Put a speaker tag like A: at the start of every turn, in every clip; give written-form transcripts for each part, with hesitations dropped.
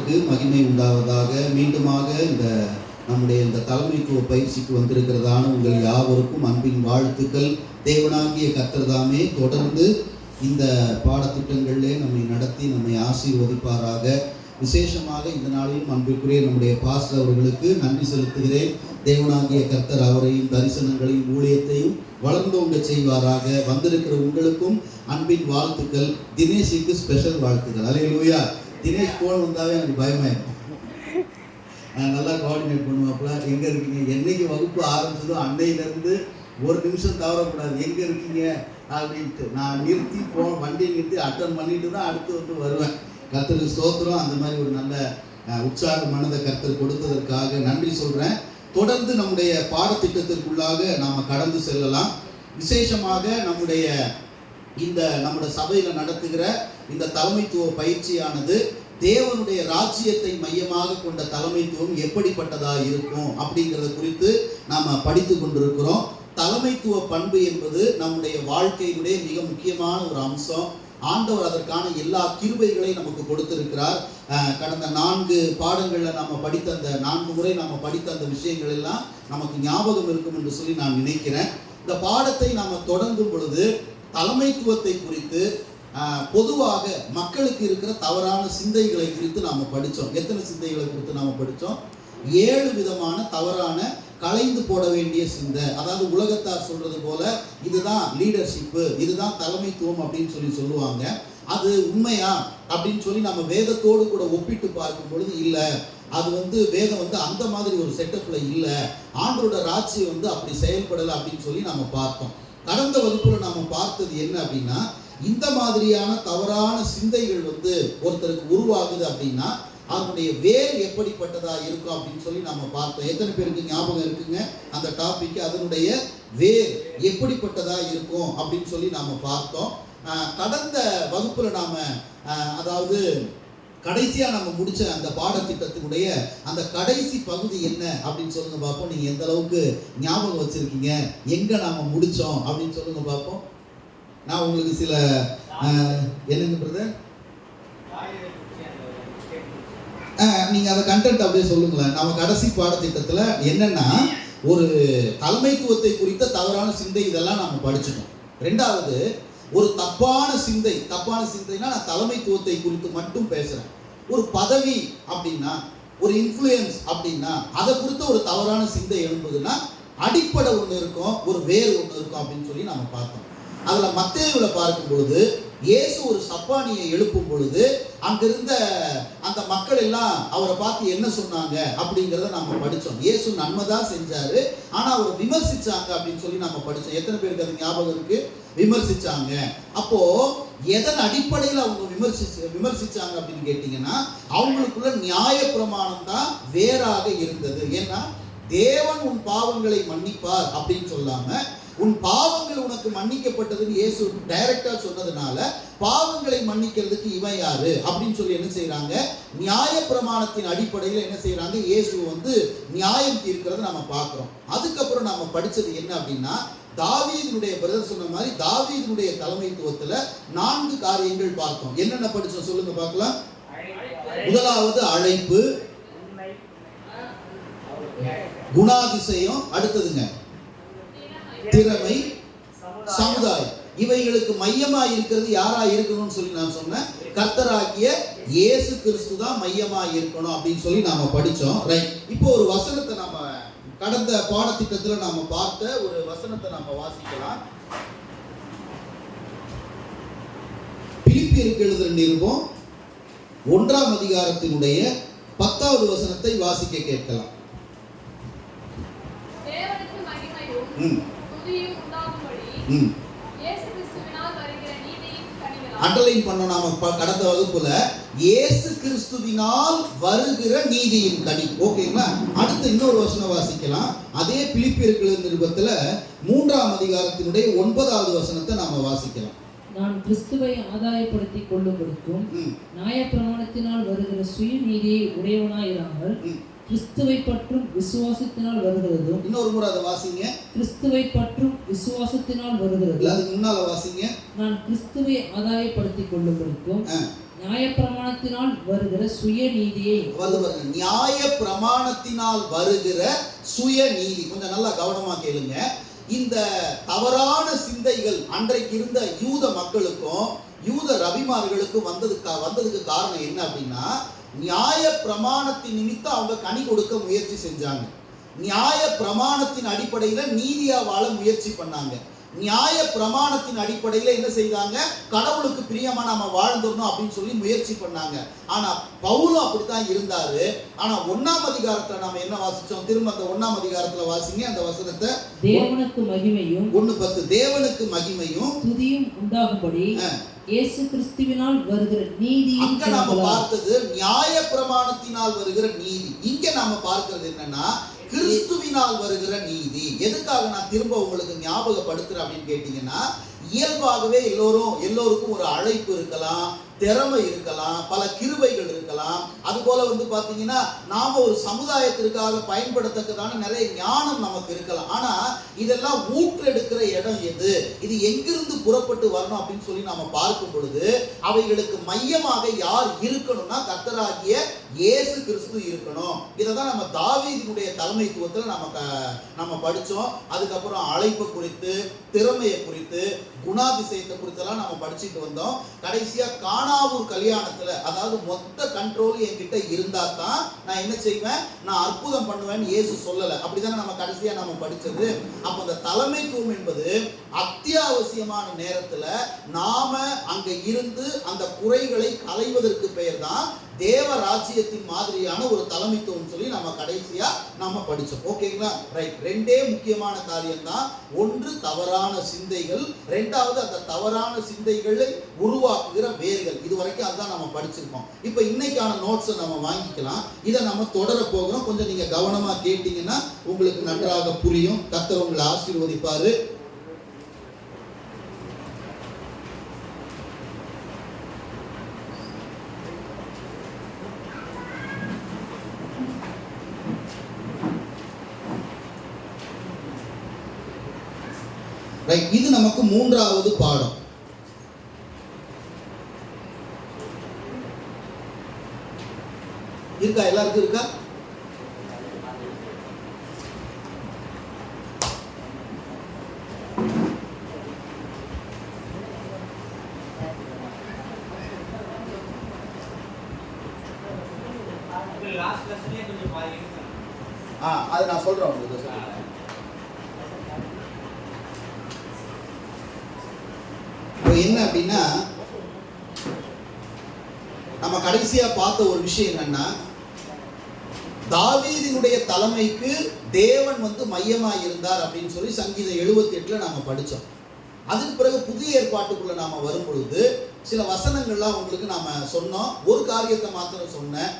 A: நாமத்திற்கு மகிமை உண்டாவதாக. மீண்டுமாக நம்முடைய இந்த தலைமைத்துவ பயிற்சிக்கு வந்திருக்கிறதான உங்கள் யாவருக்கும் அன்பின் வாழ்த்துக்கள். தேவனாகிய கர்த்தர் தாமே தொடர்ந்து இந்த பாடத்திட்டங்களிலே நம்மை நடத்தி நம்மை ஆசீர்வதிப்பாராக. விசேஷமாக இந்த நாளிலும் அன்பிற்குரிய நம்முடைய பாஸ்டர் அவர்களுக்கு நன்றி செலுத்துகிறேன். தேவனாகிய கர்த்தர் அவரையும் தரிசனங்களையும் ஊழியத்தையும் வளர்ந்தோங்க செய்வாராக. வந்திருக்கிற உங்களுக்கும் அன்பின் வாழ்த்துக்கள். தினேஷுக்கு ஸ்பெஷல் வாழ்த்துக்கள். அல்லேலூயா. தினேஷ் போன் வந்தாவே எனக்கு பயமாயிருக்கும். நல்லா கோஆர்டினேட் பண்ணுவாப்புல. எங்கே இருக்கீங்க, என்னைக்கு வகுப்பு ஆரம்பிச்சதோ அன்னையிலேருந்து ஒரு நிமிஷம் தவறக்கூடாது, எங்கே இருக்கீங்க அப்படின்ட்டு நான் நிறுத்தி வண்டியை நிறுத்தி அட்டன் பண்ணிட்டு தான் அடுத்து வருவேன். கர்த்தருக்கு ஸ்தோத்திரம். அந்த மாதிரி ஒரு நல்ல உற்சாக மனதை கர்த்தர் கொடுத்ததற்காக நன்றி சொல்கிறேன். தொடர்ந்து நம்முடைய பாடத்திட்டத்திற்குள்ளாக நாம் கடந்து செல்லலாம். விசேஷமாக நம்முடைய சபையில் நடத்துகிற இந்த தலைமைத்துவ பயிற்சியானது தேவனுடைய ராஜ்யத்தை மையமாக கொண்ட தலைமைத்துவம் எப்படிப்பட்டதாக இருக்கும் அப்படிங்கிறத குறித்து நாம் படித்து கொண்டிருக்கிறோம். தலைமைத்துவ பண்பு என்பது நம்முடைய வாழ்க்கையினுடைய மிக முக்கியமான ஒரு அம்சம். ஆண்டவர் அதற்கான எல்லா கிருபைகளையும் நமக்கு கொடுத்திருக்கிறார். கடந்த 4 பாடங்களில் நாம் படித்த அந்த 4 முறை நாம் படித்த அந்த விஷயங்கள் எல்லாம் நமக்கு ஞாபகம் இருக்கும் என்று சொல்லி நான் நினைக்கிறேன். இந்த பாடத்தை நாம் தொடங்கும் பொழுது தலைமைத்துவத்தை குறித்து பொதுவாக மக்களுக்கு இருக்கிற தவறான சிந்தைகளை குறித்து நாம் படித்தோம். எத்தனை சிந்தைகளை குறித்து நாம் படித்தோம்? 7 விதமான தவறான களைந்து போட வேண்டிய சிந்தை. அதாவது உலகத்தார் சொல்றது போல இதுதான் லீடர்ஷிப்பு, இதுதான் தலைமைத்துவம் அப்படின்னு சொல்லுவாங்க. அது உண்மையா அப்படின்னு சொல்லி நம்ம வேதத்தோடு கூட ஒப்பிட்டு பார்க்கும் பொழுது இல்லை, அது வேதம் அந்த மாதிரி ஒரு செட்டப்ல இல்லை, ஆண்டவரோட ராஜ்யம் அப்படி செயல்படலை அப்படின்னு சொல்லி நம்ம பார்த்தோம். கடந்த வகுப்புல நாம பார்த்தது என்ன அப்படின்னா, இந்த மாதிரியான தவறான சிந்தைகள் ஒருத்தருக்கு உருவாகுது அப்படின்னா அதனுடைய வேர் எப்படிப்பட்டதா இருக்கும் அப்படின்னு சொல்லி நம்ம பார்த்தோம். எத்தனை பேருக்கு ஞாபகம் இருக்குங்க அந்த டாபிக்? அதனுடைய வேர் எப்படிப்பட்டதா இருக்கும் அப்படின்னு சொல்லி நாம பார்த்தோம். கடந்த வகுப்புல நாம அதாவது கடைசியா நம்ம முடிச்ச அந்த பாடத்திட்டத்தினுடைய அந்த கடைசி பகுதி என்ன அப்படின்னு சொல்லுங்க பார்ப்போம். நீங்க எந்த அளவுக்கு ஞாபகம் வச்சிருக்கீங்க, எங்க நாம முடிச்சோம் அப்படின்னு சொல்லுங்க பார்ப்போம். நான் உங்களுக்கு சில என்னங்க பிரதர், நீங்க அந்த கண்டென்ட் அப்படியே சொல்லுங்களேன். நம்ம கடைசி பாடத்திட்டத்துல என்னன்னா ஒரு தலைமைத்துவத்தை குறித்த தவறான சிந்தை இதெல்லாம் நாம படிச்சுட்டோம். 2வது ஒரு தப்பான சிந்தைனா நான் தலைமைத்துவத்தை குறித்து மட்டும் பேசுறேன். ஒரு பதவி அப்படின்னா, ஒரு இன்ஃப்ளூயன்ஸ் அப்படின்னா அதை குறித்த ஒரு தவறான சிந்தை எழும்புதுன்னா அடிப்படை ஒன்று இருக்கும், ஒரு வேர் ஒன்று இருக்கும் அப்படின்னு சொல்லி நம்ம பார்த்தோம். அதுல மத்தேயுல பார்க்கும் பொழுது இயேசு ஒரு சப்பானியை எழுப்பும் பொழுது அங்கிருந்த அந்த மக்கள் எல்லாம் அவரை பார்த்து என்ன சொன்னாங்க அப்படிங்கிறத நம்ம படித்தோம். இயேசு நன்மைதான் செஞ்சாரு, ஆனா அவரை விமர்சிச்சாங்க அப்படின்னு சொல்லி நம்ம படித்தோம். எத்தனை பேருக்கு அது ஞாபகம் இருக்கு? விமர்சிச்சாங்க. அப்போ எதன் அடிப்படையில் அவங்க விமர்சிச்சாங்க அப்படின்னு கேட்டீங்கன்னா, அவங்களுக்குள்ள நியாய பிரமாணம் தான் வேறாக இருந்தது. ஏன்னா தேவன் உன் பாவங்களை மன்னிப்பார் அப்படின்னு சொல்லாம உன் பாவங்கள் உனக்கு மன்னிக்கப்பட்டதுன்னு இயேசு டைரக்டா சொன்னதுனால பாவங்களை மன்னிக்கிறதுக்கு இவன் யாரு அப்படின்னு சொல்லி என்ன செய்யறாங்க, நியாய பிரமாணத்தின் அடிப்படையில் என்ன செய்யறாங்க, இயேசு நியாயம் தீர்க்கிறத நம்ம பார்க்கிறோம். அதுக்கப்புறம் நாம படிச்சது என்ன அப்படின்னா, தாவீதுடைய பிரதர் சொன்ன மாதிரி தாவீதுடைய தலைமைத்துவத்துல 4 காரியங்கள் பார்த்தோம். என்னென்ன படிச்சோம் சொல்லுங்க பார்க்கலாம். முதலாவது அழைப்பு, குணாதிசயம், அடுத்ததுங்க திறமை, சமுதாயம். இவைகளுக்கு மையமா இருக்கிறது யாரா இருக்கணும்னு சொல்லி நான் சொன்னேன், கர்த்தராகிய இயேசு கிறிஸ்து தான் மையமா இருக்கணும் அப்படின்னு சொல்லி நாம படிச்சோம். ரைட். இப்போ ஒரு வசனத்தை நாம கடந்த பாடத்திட்டத்துல நாம பார்த்த ஒரு வசனத்தை நாம வாசிக்கலாம். பிலிப்பியருக்கு எழுதின நிருபம் 1ஆம் அதிகாரத்தினுடைய 10வது வசனத்தை வாசிக்க கேட்கலாம். அண்டர்லைன் பண்ணோம் நாம கடந்த வகுப்புல, இயேசு கிறிஸ்துவினால் வருகிற நீதியின் கனி. ஓகேங்களா? அடுத்து இன்னொரு வசனம் வாசிக்கலாம். அதே பிலிப்பியர்கள் நிருபத்துல 3ஆம் அதிகாரத்தினுடைய 9வது வசனத்தை நாம வாசிக்கலாம்.
B: நான் கிறிஸ்துவை ஆதாயப்படுத்திக் கொள்ளும்படிக்கும் நியாயப்பிரமாணத்தினால் வருகிற சுயநீதியை உடையவனாயிராமல் கிறிஸ்துவை பற்றும் விசுவாசத்தினால் வருகிறதும்.
A: இன்னொரு முறை அதை வாசிங்க.
B: கிறிஸ்துவை பற்றும் விசுவாசத்தினால் வருகிறது.
A: அதுக்கு முன்னால வாசிங்க.
B: நான் கிறிஸ்துவை ஆதாயப்படுத்திக் கொள்ளும்படிக்கும் நியாயப்பிரமாணத்தினால் வருகிற சுயநீதியை
A: நியாய பிரமாணத்தினால் வருகிற சுயநீதி. கொஞ்சம் நல்லா கவனமா கேளுங்க. இந்த தவறான சிந்தைகள் அன்றைக்கு இருந்த யூத மக்களுக்கும் யூத ரபிமார்களுக்கும் வந்ததுக்கு காரணம் என்ன அப்படின்னா, நியாய பிரமாணத்தின் நிமித்தம் அவங்க கனி கொடுக்க முயற்சி செஞ்சாங்க. நியாய பிரமாணத்தின் அடிப்படையில நீதியா வாழ முயற்சி பண்ணாங்க. நியாய பிரமாணத்தின் அடிப்படையில என்ன செய்தாங்க, கடவுளுக்கு பிரியமா நாம வாழ்ந்துடணும் அப்படின்னு சொல்லி முயற்சி பண்ணாங்க. ஆனா பவுலும் அப்படித்தான் இருந்தாரு. ஆனா 1ஆம் அதிகாரத்துல நாம என்ன வாசிச்சோம்? திரும்ப அந்த 1ஆம் அதிகாரத்துல வாசிங்க அந்த வசனத்தை.
B: தேவனுக்கு மகிமையும்
A: 1:10 தேவனுக்கு மகிமையும்
B: துதியும் உண்டாகும்படி இயேசு கிறிஸ்துவினால் வருகிற நீதி.
A: அங்க நாம பார்த்தது நியாய பிரமாணத்தினால் வருகிற நீதி. இங்க நாம பார்க்கிறது என்னன்னா, கிறிஸ்துவினால் வருகிற நீதி. எதுக்காக நான் திரும்ப உங்களுக்கு ஞாபகப்படுத்துறேன் அப்படின்னு கேட்டீங்கன்னா, இயல்பாகவே எல்லோருக்கும் ஒரு அழைப்பு இருக்கலாம், திறமை இருக்கலாம், பல கிருபைகள் இருக்கலாம். அது போல பாத்தீங்கன்னா நாம ஒரு சமுதாயத்திற்காக பயன்படுத்தக்கதான நிறைய ஞானம் நமக்கு இருக்கலாம். ஆனா இதெல்லாம் ஊற்றெடுக்கிற இடம் எது, இது எங்கிருந்து புறப்பட்டு வரணும் அப்படின்னு சொல்லி நாம பார்க்கும் பொழுது, அவைகளுக்கு மையமாக யார் இருக்கணும்னா கர்த்தராகிய இயேசு கிறிஸ்து இருக்கணும். இதைதான் நம்ம தாவீதினுடைய தலைமைத்துவத்துல நம்ம படிச்சோம். அதுக்கப்புறம் அழைப்பு குறித்து, திறமையை குறித்து, குணாதிசயத்தை குறித்தெல்லாம் நம்ம படிச்சுட்டு வந்தோம். கடைசியா கானாவூர் கல்யாணத்துல, அதாவது மொத்த கண்ட்ரோல் என்கிட்ட இருந்தா தான் நான் என்ன செய்வேன், நான் அற்புதம் பண்ணுவேன்னு இயேசு சொல்லல. அப்படிதானே நம்ம கடைசியா நம்ம படிச்சது. அப்ப அந்த தலைமைத்துவம் என்பது அத்தியாவசியமான நேரத்துல நாம அங்க இருந்து அந்த குறைகளை களைவதற்கு பெயர் தான் தேவ ராஜ்யத்தின் மாதிரியான ஒரு தலைமைத்துவம் சொல்லி நம்ம கடைசியா நம்ம படிச்சோம். ஓகேங்களா? ரைட். ரெண்டே முக்கியமான காரியம் தான். ஒன்று தவறான சிந்தைகள், ரெண்டாவது அந்த தவறான சிந்தைகளை உருவாக்குகிற வேர்கள். இது வரைக்கும் அதுதான் நம்ம படிச்சிருக்கோம். இப்போ இன்னைக்கான நோட்ஸை நம்ம வாங்கிக்கலாம். இதை நம்ம தொடர போகிறோம். கொஞ்சம் நீங்க கவனமா கேட்டீங்கன்னா உங்களுக்கு நன்றாக புரியும். கர்த்தர் உங்களை ஆசீர்வதிப்பாரு. இது நமக்கு 3வது பாடம். இருக்கா? எல்லாருக்கும் இருக்கா? அது நான் சொல்றேன் உங்களுக்கு. என்ன அப்படின்னா, நம்ம கடைசியா பார்த்த ஒரு விஷயம் என்னன்னா, தாவீதினுடைய தலைமைக்கு தேவன் மையமா இருந்தார் அப்படின்னு சொல்லி சங்கீதம் 78ல நாம படிச்சோம். அதுக்கு பிறகு புதிய ஏற்பாட்டுக்குள்ள நாம வரும் பொழுது சில வசனங்கள்லாம் உங்களுக்கு நாம சொன்னோம். ஒரு காரியத்தை மாத்திரம் சொன்னேன்.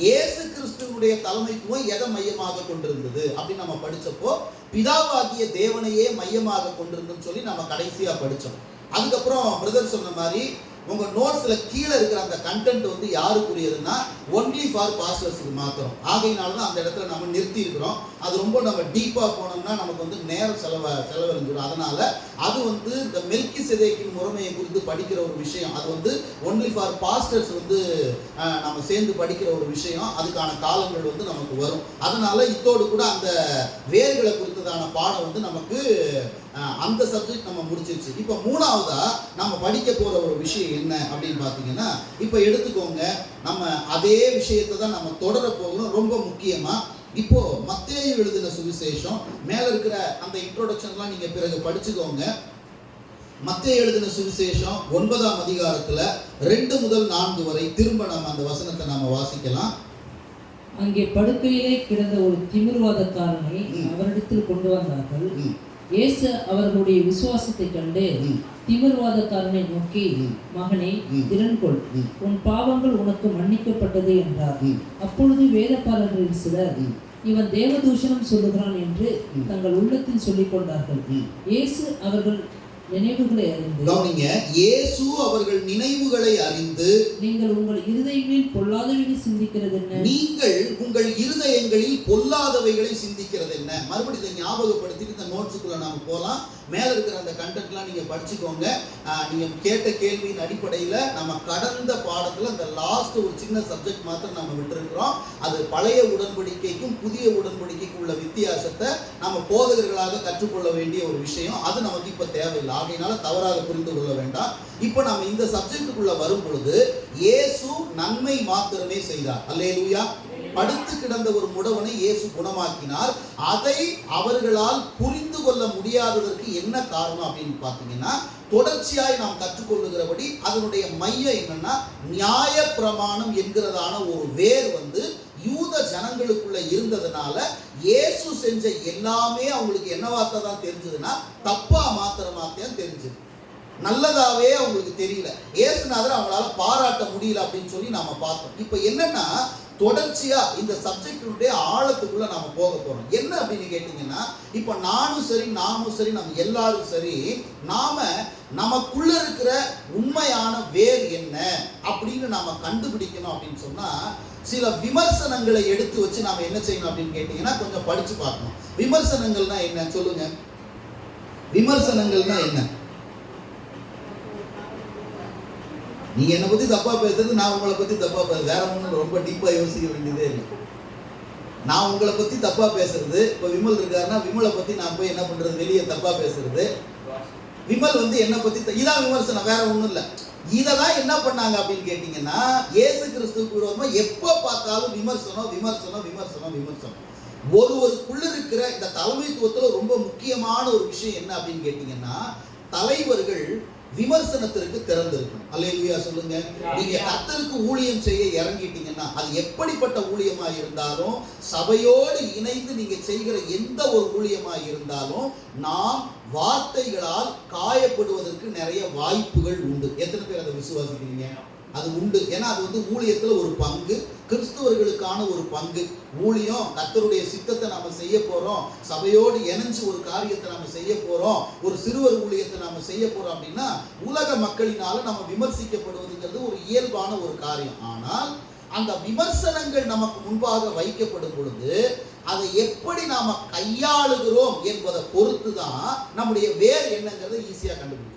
A: இயேசு கிறிஸ்துவினுடைய தலைமைத்துவம் எதை மையமாக கொண்டிருந்தது அப்படின்னு நம்ம படிச்சப்போ, பிதாவாகிய தேவனையே மையமாக கொண்டிருந்ததுன்னு சொல்லி நம்ம கடைசியா படிச்சோம். அதுக்கப்புறம் பிரதர் சொன்ன மாதிரி உங்க நோட்ஸ்ல கீழே இருக்கிற அந்த கண்டென்ட் யாருக்குரியதுன்னா ஒன்லி ஃபார் பாஸ்டர்ஸ்க்கு மாத்திரம். ஆகையினால தான் அந்த இடத்துல நம்ம நிறுத்தி இருக்கிறோம். அது ரொம்ப நம்ம டீப்பா போனோம்னா நமக்கு நேரம் செலவழிஞ்சிடும். அதனால அது இந்த மெல்கிசேதேக்கின் முறைமையை குறித்து படிக்கிற ஒரு விஷயம். அது ஒன்லி ஃபார் பாஸ்டர்ஸ் நம்ம சேர்ந்து படிக்கிற ஒரு விஷயம். அதுக்கான காலங்கள் நமக்கு வரும். அதனால இதோடு கூட அந்த வேர்களை குறித்ததான பாடம் நமக்கு அந்த சப்ஜெக்ட் நம்ம முடிச்சிருச்சு. இப்போ 3வதா நம்ம படிக்க போற ஒரு விஷயம் என்ன அப்படின்னு பார்த்தீங்கன்னா, இப்போ எடுத்துக்கோங்க, நம்ம அதே விஷயத்தை தான் நம்ம தொடர போகிறோம். ரொம்ப முக்கியமா இப்போ மத்தேயு எழுதின சுவிசேஷம் மேல இருக்கிற அந்த இன்ட்ரோடக்ஷன்லாம் நீங்க பிறகு படிச்சுக்கோங்க. மத்தேயு எழுதின சுவிசேஷம் 9ஆம் அதிகாரத்துல 2 முதல் 4 வரை திரும்ப நம்ம அந்த வசனத்தை நாம வாசிக்கலாம்.
B: அங்கே படுக்கையிலே கிடந்த ஒரு திமிர்வாதக்காரனை அவரிடத்தில் கொண்டு வந்தார்கள். இயேசு அவர்களுடைய விசுவாசத்தை கண்டு திமிர்வாதக்காரனை நோக்கி, மகனே, திடன் கொள், உன் பாவங்கள் உனக்கு மன்னிக்கப்பட்டது என்றார். அப்பொழுது வேதபாரகரில் சிலர், இவன் தேவதூஷணம் சொல்லுகிறான் என்று தங்கள் உள்ளத்தில் சொல்லிக் கொண்டார்கள். இயேசு அவர்கள் நினைவுகளை அறிந்து,
A: கவனிங்க, இயேசு அவர்கள் நினைவுகளை அறிந்து,
B: நீங்கள் உங்கள் இருதயங்களில் பொல்லாதவைகளை சிந்திக்கிறது என்ன?
A: நீங்கள் உங்கள் இருதயங்களில் பொல்லாதவைகளை சிந்திக்கிறது என்ன? மறுபடியும் இதை ஞாபகப்படுத்திட்டு இந்த நோட்ஸுக்குள்ள நாம போலாம். மேல இருக்கிற அந்த கண்டென்ட்லாம் நீங்க படிச்சுக்கோங்க. நீங்க கேட்ட கேள்வியின் அடிப்படையில் நம்ம கடந்த பாடத்துல அந்த லாஸ்ட் ஒரு சின்ன சப்ஜெக்ட் மாத்திரம் நம்ம விட்டுருக்கிறோம். அது பழைய உடன்படிக்கைக்கும் புதிய உடன்படிக்கைக்கும் உள்ள வித்தியாசத்தை நம்ம போதகர்களாக கற்றுக்கொள்ள வேண்டிய ஒரு விஷயம். அது நமக்கு இப்ப தேவையில்லை, ஆகையினால தவறாக புரிந்து கொள்ள வேண்டாம். இப்ப நம்ம இந்த சப்ஜெக்டுக்குள்ள வரும் பொழுது இயேசு நன்மை மாத்திரமே செய்தார். அல்லேலூயா. படுத்து கிடந்த ஒரு முடவனை இயேசு குணமாக்கினார். அதை அவர்களால் புரிந்து கொள்ள முடியாததற்கு என்ன காரணம் அப்படின்னு பார்த்தீங்கன்னா, தொடர்ச்சியாய் நாம் கற்றுக்கொள்ளுகிறபடி அதனுடைய மையம் என்னன்னா, நியாய பிரமாணம் என்கிறதான ஒரு வேர் யூத ஜனங்களுக்குள்ள இருந்ததுனால இயேசு செஞ்ச எல்லாமே அவங்களுக்கு என்னவாத்தான் தெரிஞ்சதுன்னா தப்பா மாத்திரமாத்தான் தெரிஞ்சது, நல்லதாவே அவங்களுக்கு தெரியல. இயேசுநாதர் அவங்களால பாராட்ட முடியல அப்படின்னு சொல்லி நாம பார்த்தோம். இப்ப என்னன்னா, தொடர்ச்சியா இந்த சப்ஜெக்டுடைய ஆழத்துக்குள்ள நாம போக போறோம். என்ன அப்படின்னு கேட்டீங்கன்னா, இப்ப நானும் சரி நாமும் சரி நம்ம எல்லாரும் சரி நாம நமக்குள்ள இருக்கிற உண்மையான வேர் என்ன அப்படின்னு நாம கண்டுபிடிக்கணும் அப்படின்னு சொன்னா, சில விமர்சனங்களை எடுத்து வச்சு நாம என்ன செய்யணும் அப்படின்னு கேட்டீங்கன்னா, கொஞ்சம் படிச்சு பார்க்கணும். விமர்சனங்கள்னா என்ன சொல்லுங்க? விமர்சனங்கள்னா என்ன? நீங்க என்னை பத்தி தப்பா பேசுறது, நான் உங்களை பத்தி தப்பா பேசுறது, வேற ஒன்றும் ரொம்ப டீப்பா யோசிக்க வேண்டியதே இல்லை. நான் உங்களை பத்தி தப்பா பேசுறது, இப்போ விமல் இருக்காருன்னா விமலை பத்தி நான் போய் என்ன பண்றது, வெளியே தப்பா பேசுறது. விமல் என்னை பத்தி இதான் விமர்சனம், வேற ஒன்றும் இல்லை. இததான் என்ன பண்ணாங்க அப்படின்னு கேட்டீங்கன்னா, இயேசு கிறிஸ்துவுக்கு விரோதமா எப்ப பார்த்தாலும் விமர்சனம் விமர்சனம் விமர்சனம் விமர்சனம். ஒருவருக்குள்ள இருக்கிற இந்த தலைமைத்துவத்துல ரொம்ப முக்கியமான ஒரு விஷயம் என்ன அப்படின்னு கேட்டீங்கன்னா, தலைவர்கள் விமர்சனத்திற்கு திறந்திருக்கணும். அல்லேலூயா சொல்லுங்க. நீங்க கர்த்தருக்கு ஊழியம் செய்ய இறங்கிட்டீங்கன்னா, அது எப்படிப்பட்ட ஊழியமா இருந்தாலும், சபையோடு இணைந்து நீங்க செய்கிற எந்த ஒரு ஊழியமா இருந்தாலும், நாம் வார்த்தைகளால் காயப்படுவதற்கு நிறைய வாய்ப்புகள் உண்டு. எத்தனை பேர் அதை விசுவாசிக்கிறீங்க? அது உண்டு. ஏன்னா அது ஊழியத்துல ஒரு பங்கு, கிறிஸ்துவர்களுக்கான ஒரு பங்கு. ஊழியம், கர்த்தருடைய சித்தத்தை நாம செய்ய போறோம், சபையோடு இணைஞ்சு ஒரு காரியத்தை நாம செய்ய போறோம், ஒரு சிறுவர் ஊழியத்தை நாம செய்ய போறோம் அப்படின்னா, உலக மக்களினால நம்ம விமர்சிக்கப்படுவதுங்கிறது ஒரு இயல்பான ஒரு காரியம். ஆனால் அந்த விமர்சனங்கள் நமக்கு முன்பாக வைக்கப்படும் பொழுது அதை எப்படி நாம கையாளுகிறோம் என்பதை பொறுத்து தான் நம்முடைய வேர் என்னங்கிறத ஈஸியா கண்டுபிடிக்கலாம்.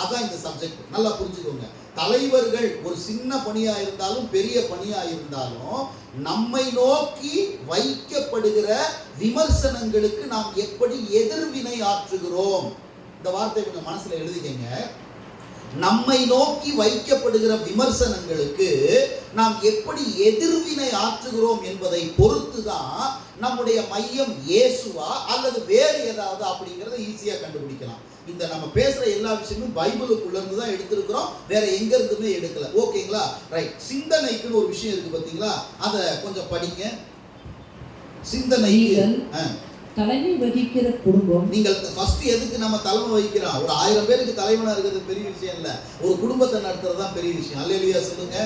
A: அதான் இந்த சப்ஜெக்ட். நல்லா புரிஞ்சுக்கோங்க. தலைவர்கள் ஒரு சின்ன பணியா இருந்தாலும் பெரிய பணியா இருந்தாலும் நம்மை நோக்கி வைக்கப்படுகிற விமர்சனங்களுக்கு நாம் எப்படி எதிர்வினை ஆற்றுகிறோம், இந்த வார்த்தை கொஞ்சம் மனசுல எழுதிக்கங்க. நம்மை நோக்கி வைக்கப்படுகிற விமர்சனங்களுக்கு நாம் எப்படி எதிர்வினை ஆற்றுகிறோம் என்பதை பொறுத்து தான் நம்முடைய மையம் இயேசுவா அல்லது வேறு ஏதாவது அப்படிங்கிறத ஈஸியா கண்டுபிடிக்கலாம். இந்த நம்ம பேசுற எல்லா விஷயமும் பைபிளுக்குள்ள இருந்து தான் எடுத்திருக்கிறோம், வேற எங்க இருந்துமே எடுக்கல. ஓகேங்களா? ரைட். சிந்தனைக்குன்னு ஒரு விஷயம் இருக்கு பாத்தீங்களா, அதை கொஞ்சம் படிங்க. சிந்தனை
B: தலைமை வகிக்கிற குடும்பம்.
A: நீங்கள் ஃபர்ஸ்ட் எதுக்கு நம்ம தலைமை வகிக்கிறோம்? ஒரு 1000 பேருக்கு தலைவனா இருக்கிறது பெரிய விஷயம் இல்ல, ஒரு குடும்பத்தை நடத்துறது தான் பெரிய விஷயம். அல்லேலூயா சொல்லுங்க.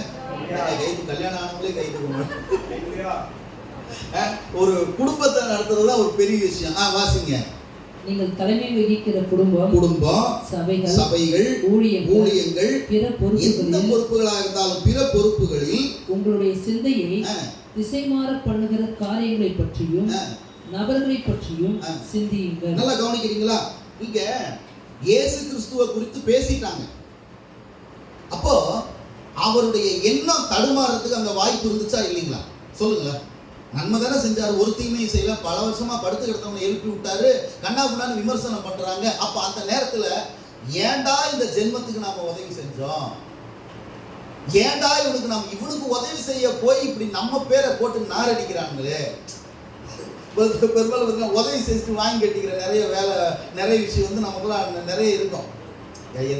A: கைது கல்யாணம் ஆனவங்களே கைது பண்ணுங்க. ஒரு குடும்பத்தை நடத்துறது தான் ஒரு பெரிய விஷயம். வாசிங்க.
B: நீங்கள் தலைமை வகிக்கிற குடும்பம், சபைகள், ஊழியங்கள், பிற
A: பொறுப்புகளாக இருந்தாலும் பிற பொறுப்புகளில்
B: உங்களுடைய சிந்தையை திசை மாற பண்ணுகிற காரியங்களை பற்றியும் நபர்களை பற்றியும் சிந்தியுங்கள்.
A: நல்லா கவனிக்கிறீங்களா? இங்க இயேசு கிறிஸ்துவை குறித்து பேசிட்டாங்க. அப்போ அவருடைய எண்ணம் தடுமாறதுக்கு அங்க வாய்ப்பு இருந்துச்சா இல்லைங்களா? சொல்லுங்களா. நன்மை தானே செஞ்சாரு, ஒரு தீமையும் செய்யல. பல வருஷமா படுத்து கிடத்தவனை எழுப்பி விட்டாரு, கண்ணா புண்ணான்னு விமர்சனம் பண்றாங்க. அப்ப அந்த நேரத்துல ஏண்டா இந்த ஜென்மத்துக்கு நாம உதவி செஞ்சோம், ஏண்டா இவனுக்கு உதவி செய்ய போய் இப்படி நம்ம பேரை போட்டு நாரடிக்கிறாங்களே. பெரும்பாலும் உதவி செஞ்சுட்டு வாங்கி கட்டிக்கிற நிறைய வேலை, நிறைய விஷயம் நமக்குலாம் நிறைய இருக்கும்.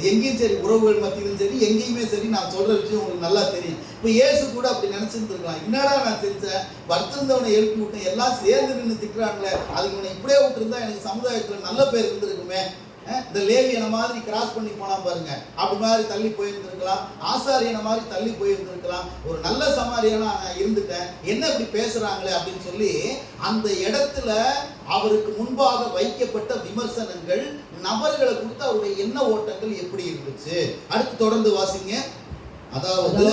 A: எங்கேயும் சரி, உறவுகள் மத்தியிலும் சரி, எங்கேயுமே சரி, நான் சொல்ற விஷயம் உங்களுக்கு நல்லா தெரியும். இப்போ இயேசு கூட அப்படி நினைச்சிருந்துருக்கலாம். என்னடா நான் செஞ்சேன், படுத்திருந்தவனை எழுப்பி விட்டேன், எல்லாம் சேர்ந்து நின்று திட்டுறாங்களே, அதுக்கு இவனை இப்படியே விட்டுருந்தா எனக்கு சமுதாயத்தில் நல்ல பேர் இருந்திருக்குமே. இந்த லேவியனை மாதிரி கிராஸ் பண்ணி போனா பாருங்க, அப்படி மாதிரி தள்ளி போயிருந்திருக்கலாம். ஆசாரியனை மாதிரி தள்ளி போயிருந்திருக்கலாம். ஒரு நல்ல சமாரியானா நான் இருந்துட்டேன், என்ன இப்படி பேசுறாங்களே அப்படின்னு சொல்லி அந்த இடத்துல அவருக்கு முன்பாக வைக்கப்பட்ட விமர்சனங்கள், நபர்களை கொடுத்து அவருடைய எண்ண ஓட்டங்கள் எப்படி இருந்துச்சு. அடுத்து தொடர்ந்து வாசிங்க. அதாவது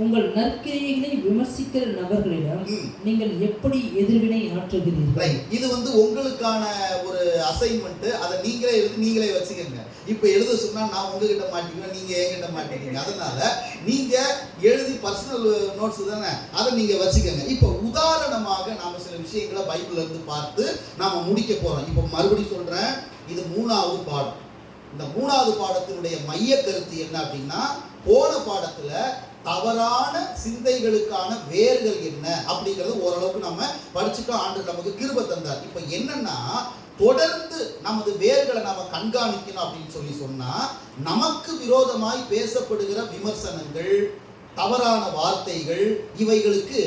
B: உங்கள் நற்கிரியைகளை விமர்சிக்கிற நபர்களிடம் நீங்கள் எப்படி எதிர்வினை ஆற்றுகிறீர்கள்?
A: இது உங்களுக்கான ஒரு அசைன்மெண்ட். அதை நீங்களே எழுதி நீங்களே வச்சுக்கோங்க. இப்ப எழுத சொன்னா நான் உங்ககிட்ட மாட்டீங்க, நீங்க என்கிட்ட மாட்டீங்க. அதனால நீங்க எழுதி பர்சனல் நோட்ஸ் தானே, அதை நீங்க வச்சுக்கோங்க. இப்ப உதாரணமாக நாம சில விஷயங்களை பைபிள்ல இருந்து பார்த்து நாம முடிக்க போறோம். இப்ப மறுபடியும் சொல்றேன், இது 3வது பாடம். இந்த 3வது பாடத்தினுடைய மைய கருத்து என்ன அப்படின்னா, போன பாடத்துல தவறான சிந்தைகளுக்கான வேர்கள் என்ன அப்படிங்கிறது ஓரளவுக்கு நம்ம படிச்சுட்டோம். ஆண்டு நமக்கு கிருபை தந்தார். இப்ப என்னன்னா, தொடர்ந்து நமது வேர்களை நாம கண்காணிக்கணும் அப்படின்னு சொன்னா, நமக்கு விரோதமாய் பேசப்படுகிற விமர்சனங்கள், தவறான வார்த்தைகள், இவைகளுக்கு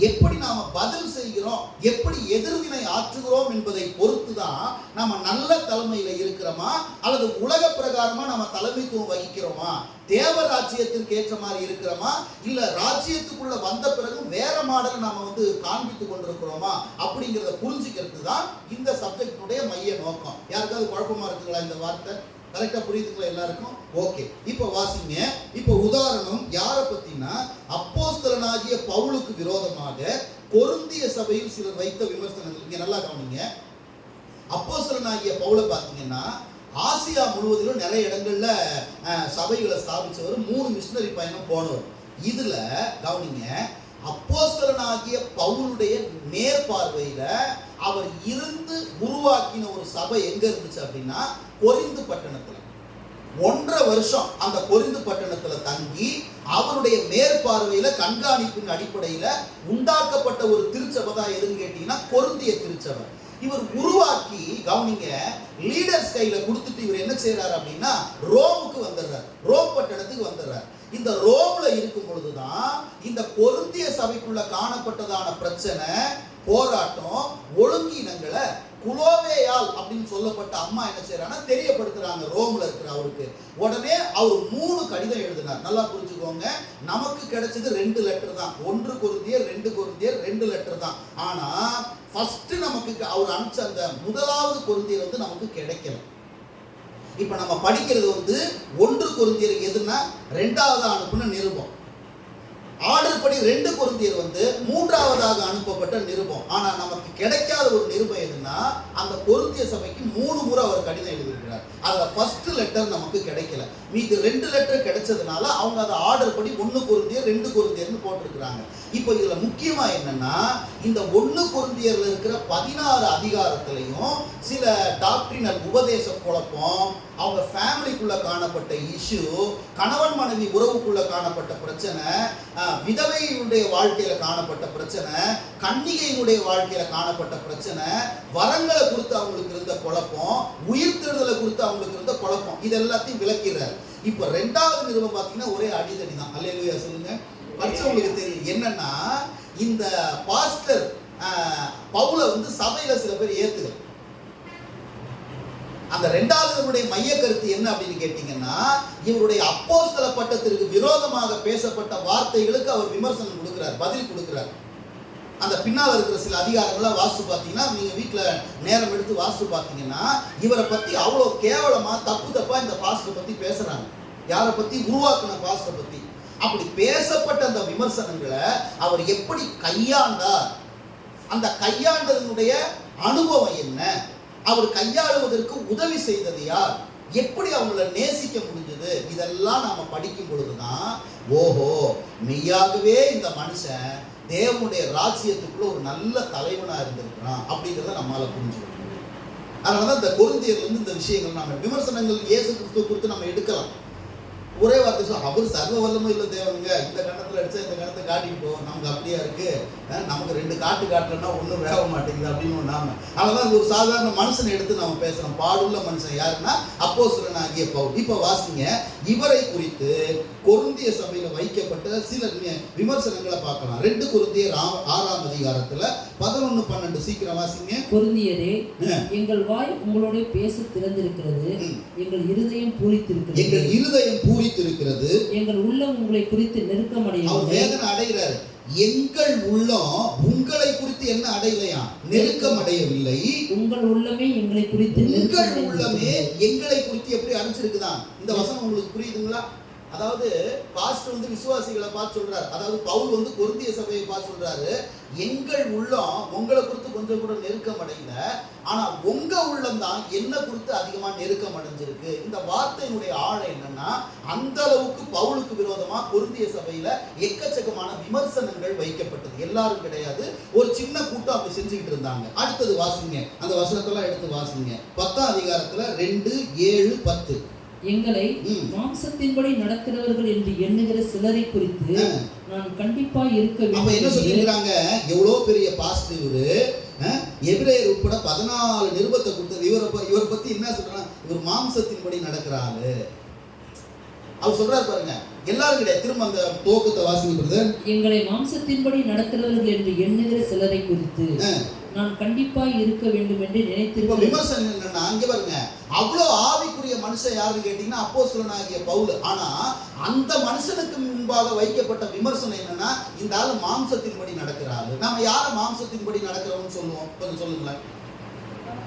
A: எப்படி நாம பதில் செய்கிறோம், எப்படி எதிர்வினை ஆற்றுகிறோம் என்பதை பொறுத்து தான் நம்ம நல்ல தலைமையில இருக்கிறோமா அல்லது உலக பிரகாரமா நம்ம தலைமைத்துவம் வகிக்கிறோமா, தேவ ராஜ்யத்திற்கு ஏற்ற மாதிரி இருக்கிறோமா, இல்ல ராஜ்யத்துக்குள்ள வந்த பிறகு வேற மாடல் நாம காண்பித்து கொண்டிருக்கிறோமா அப்படிங்கிறத புரிஞ்சுக்கிறது தான் இந்த சப்ஜெக்டினுடைய மைய நோக்கம். யாருக்காவது குழப்பமா இருக்குங்களா இந்த வார்த்தை? கரெக்டா புரியுதுங்களா எல்லாருக்கும்? ஓகே, இப்ப வாசிங்க. இப்ப உதாரணம் யாரை பத்தினா, அப்போஸ்தலனாகிய பவுலுக்கு விரோதமாக கொரிந்திய சபையில் சிலர் வைத்த விமர்சனங்கள். இங்க நல்லா கவனிங்க. அப்போஸ்தலனாகிய பவுலை பார்த்தீங்கன்னா ஆசியா முழுவதிலும் நிறைய இடங்கள்ல சபைகளை ஸ்தாபிச்சவர், 3 மிஷனரி பயணம் போனவர். இதுல கவனிங்க, அப்போஸ்தலனாகிய பவுலுடைய மேற்பார்வையில அவர் இருந்து உருவாக்கின ஒரு சபை எங்க இருந்துச்சு அப்படின்னா, கொரிந்து பட்டணத்துல. 1.5 வருஷம் அந்த கொரிந்து பட்டணத்துல தங்கி அவருடைய மேற்பார்வையில கண்காணிப்பின் அடிப்படையில உண்டாக்கப்பட்ட ஒரு திருச்சபை தான் எதுன்னு கேட்டீங்கன்னா கொரிந்திய திருச்சபை. இவர் உருவாக்கி கவனிங்க, லீடர்ஸ் கையில கொடுத்துட்டு இவர் என்ன செய்யறாரு அப்படின்னா ரோமுக்கு வந்துடுறார், ரோம் பட்டணத்துக்கு வந்துடுறார். இந்த ரோம்ல இருக்கும் பொழுதுதான் இந்த கொரிந்திய சபைக்குள்ள காணப்பட்டதான பிரச்சனை, போராட்டம், ஒழுங்கீனங்களை குலோவேயால் அப்படின்னு சொல்லப்பட்ட அம்மா என்ன செய்யறாங்கன்னா தெரியப்படுத்துறாங்க ரோம்ல இருக்கிற அவருக்கு. உடனே அவர் 3 கடிதம் எழுதினார். நல்லா புரிஞ்சுக்கோங்க, நமக்கு கிடைச்சது 2 லெட்டர் தான். 1 கொரிந்தியர் 2 கொரிந்தியர் 2 லெட்டர் தான். ஆனா ஃபர்ஸ்ட் நமக்கு அவர் அனுப்பிச்ச அந்த 1வது கொரிந்தியர் நமக்கு கிடைக்கல. இப்ப நம்ம படிக்கிறது 1 கொரிந்தியர் எதுன்னா 2வது அனுப்புன நிருபம். ஆர்டர் படி 2 கொரிந்தியர் 3வதாக அனுப்பப்பட்ட நிருபம். ஆனா நமக்கு கிடைக்காத ஒரு நிருபம் எதுன்னா, அந்த கொரிந்திய சபைக்கு 3 முறை அவர் கடிதம் எழுதியிருக்கிறார். அதுல ஃபர்ஸ்ட் லெட்டர் நமக்கு கிடைக்கல. மீது 2 லெட்டர் கிடைச்சதுனால அவங்க அதை ஆர்டர் படி 1 கொரிந்தியர் 2 கொரிந்தியர்னு போட்டிருக்கிறாங்க. இப்போ இதுல முக்கியமா என்னன்னா, இந்த 1 கொரிந்தியர்ல இருக்கிற 16 அதிகாரத்திலையும் சில டாக்ட்ரினல் உபதேச குழப்பம், அவங்க ஃபேமிலிக்குள்ள காணப்பட்ட இஷ்யூ, கணவன் மனைவி உறவுக்குள்ள காணப்பட்ட பிரச்சனை, விதவையினுடைய வாழ்க்கையில காணப்பட்ட பிரச்சனை, கன்னிகையினுடைய வாழ்க்கையில காணப்பட்ட பிரச்சனை, வரங்களை குறித்து அவங்களுக்கு இருந்த குழப்பம், உயிர்த்தெழுதலை குறித்து அவங்களுக்கு இருந்த குழப்பம், இது எல்லாத்தையும் விளக்கிறார். இப்ப 2வது நிருபம் பார்த்தீங்கன்னா ஒரே அடிதடி தான். அல்லேலூயா சொல்லுங்க. படிச்சவங்களுக்கு தெரியும் என்னன்னா, இந்த பாஸ்டர் பவுலை சபையில சில பேர் ஏத்துக்கல. அந்த 2வது மைய கருத்து என்ன அப்படின்னு கேட்டீங்கன்னா, இவருடைய அப்போஸ்தல பட்டத்திற்கு விரோதமாக பேசப்பட்ட வார்த்தைகளுக்கு அவர் விமர்சனம் கொடுக்கிறார், பதில் கொடுக்கிறார். அந்த பின்னால் இருக்கிற சில அதிகாரங்களை வாசித்து பார்த்தீங்கன்னா, நீங்க வீட்டுல நேரம் எடுத்து வாசித்து பார்த்தீங்கன்னா, இவரை பத்தி அவ்வளோ கேவலமா தப்பா இந்த பாஸ்டரை பத்தி பேசுறாங்க. யாரை பத்தி? உருவாக்குன பாஸ்டரை பத்தி. அப்படி பேசப்பட்ட அந்த விமர்சனங்களை அவர் எப்படி கையாண்டார், அந்த கையாண்டதனுடைய அனுபவம் என்ன, அவர் கையாளுவதற்கு உதவி செய்தது யார், எப்படி அவங்கள நேசிக்க முடிஞ்சது, இதெல்லாம் நாம படிக்கும் பொழுதுதான் ஓஹோ மெய்யாகவே இந்த மனுஷன் தேவனுடைய ராஜ்யத்துக்குள்ள ஒரு நல்ல தலைவனா இருந்திருக்கிறான் அப்படிங்கிறத நம்மளால புரிஞ்சுக்கணும். அதனாலதான் இந்த கொரிந்தியர்ல இந்த விஷயங்கள் நாம விமர்சனங்கள் இயேசு கிறிஸ்துவ குறித்து நம்ம எடுக்கலாம். ஒரே வார்த்தை சொல்ல, அவர் சர்வ வல்லமை இல்லை தேவனுங்க, இந்த கணத்துல அடிச்சா இந்த கணத்தை காட்டிட்டு போவோம், நமக்கு அப்படியா இருக்கு, நமக்கு 2 காட்டலன்னா ஒன்றும் வேக மாட்டேங்குது அப்படின்னு நாம. அதனால ஒரு சாதாரண மனுஷனை எடுத்து நம்ம பேசுறோம். பாடுள்ள மனுஷன் யாருன்னா அப்போஸ்தலனாகிய பவுல். இப்ப வாசிங்க, இவரை குறித்து கொரிந்திய சபையில வைக்கப்பட்ட சில விமர்சனங்களை பார்க்கலாம். 2 கொரிந்தியர் 6ஆம் அதிகாரத்துல 11, 12 சீக்கிரம் வாசிங்க.
B: கொரிந்தியரே, எங்கள் வாய் உங்களோட பேச திறந்திருக்கிறது, எங்கள் இருதயம் பூரித்திருக்கிறது,
A: எங்கள் இருதயம் பூரித்திருக்கிறது,
B: எங்கள் உள்ளம் உங்களை குறித்து நெருக்கம் அடையவில்லை.
A: அவர் வேதனை அடைகிறார். எங்கள் உள்ளம் உங்களை குறித்து என்ன அடையலையா? நெருக்கம் அடையவில்லை.
B: உங்கள் உள்ளமே எங்களை குறித்து,
A: உங்கள் உள்ளமே எங்களை குறித்து எப்படி அடைச்சிருக்குதான்? இந்த வசனம் உங்களுக்கு புரியுதுங்களா? அதாவது பாஸ்டர் வந்து விசுவாசிகளை பார்த்து சொல்றாரு, அதாவது பவுல் வந்து கொரிந்திய சபையை பார்த்து சொல்றாரு, எங்கள் உள்ளம் உங்களை குறித்து கொஞ்சம் கூட நெருக்கம் அடையல, ஆனா உங்க உள்ளம் தான் என்ன குறித்து அதிகமா நெருக்கம் அடைஞ்சிருக்கு. இந்த வார்த்தையினுடைய ஆழம் என்னன்னா, அந்த அளவுக்கு பவுலுக்கு விரோதமா கொரிந்திய சபையில எக்கச்சக்கமான விமர்சனங்கள் வைக்கப்பட்டது. எல்லாரும் கிடையாது, ஒரு சின்ன கூட்டம் அப்படி செஞ்சுக்கிட்டு இருந்தாங்க. அடுத்தது வாசிங்க, அந்த வசனத்தெல்லாம் எடுத்து வாசிங்க. 10ஆம் அதிகாரத்துல 2, 7, 10.
B: எங்களை மாம்சத்தின்படி நடக்கிறவர்கள் என்று எண்ணுகிற சிலரை குறித்து நான் கண்டிப்பா இருக்க வேண்டும்.
A: அப்ப என்ன சொல்லிருக்காங்க, எவ்வளவு பெரிய பாஸ்டர் இவரு, எபிரேயர் உட்பட 14 நிருபத்தை கொடுத்தது. இவரை பத்தி என்ன சொல்றாங்க, இவர் மாம்சத்தின்படி நடக்கிறாரு. அவர் சொல்றாரு பாருங்க, எல்லாரும் கிடையாது. திரும்ப அந்த துவக்கத்தை வாசிக்கிறது,
B: எங்களை மாம்சத்தின்படி நடக்கிறவர்கள் என்று எண்ணுகிற சிலரை குறித்து நான் கண்டிப்பா இருக்க வேண்டும் என்று நினைத்திருக்க.
A: விமர்சனம் என்னன்னா, அங்க பாருங்க, அவ்வளவு ஆவிக்குரிய மனுஷன் யாருன்னு கேட்டீங்கன்னா அப்போஸ்தலனாகிய பவுல். ஆனா அந்த மனுஷனுக்கு முன்பாக வைக்கப்பட்ட விமர்சனம் என்னன்னா, இந்த ஆளு மாம்சத்தின்படி நடக்கிறாரு. நாம யார மாம்சத்தின்படி நடக்கிறோம்னு சொல்லுவோம், கொஞ்சம் சொல்லுங்களேன்.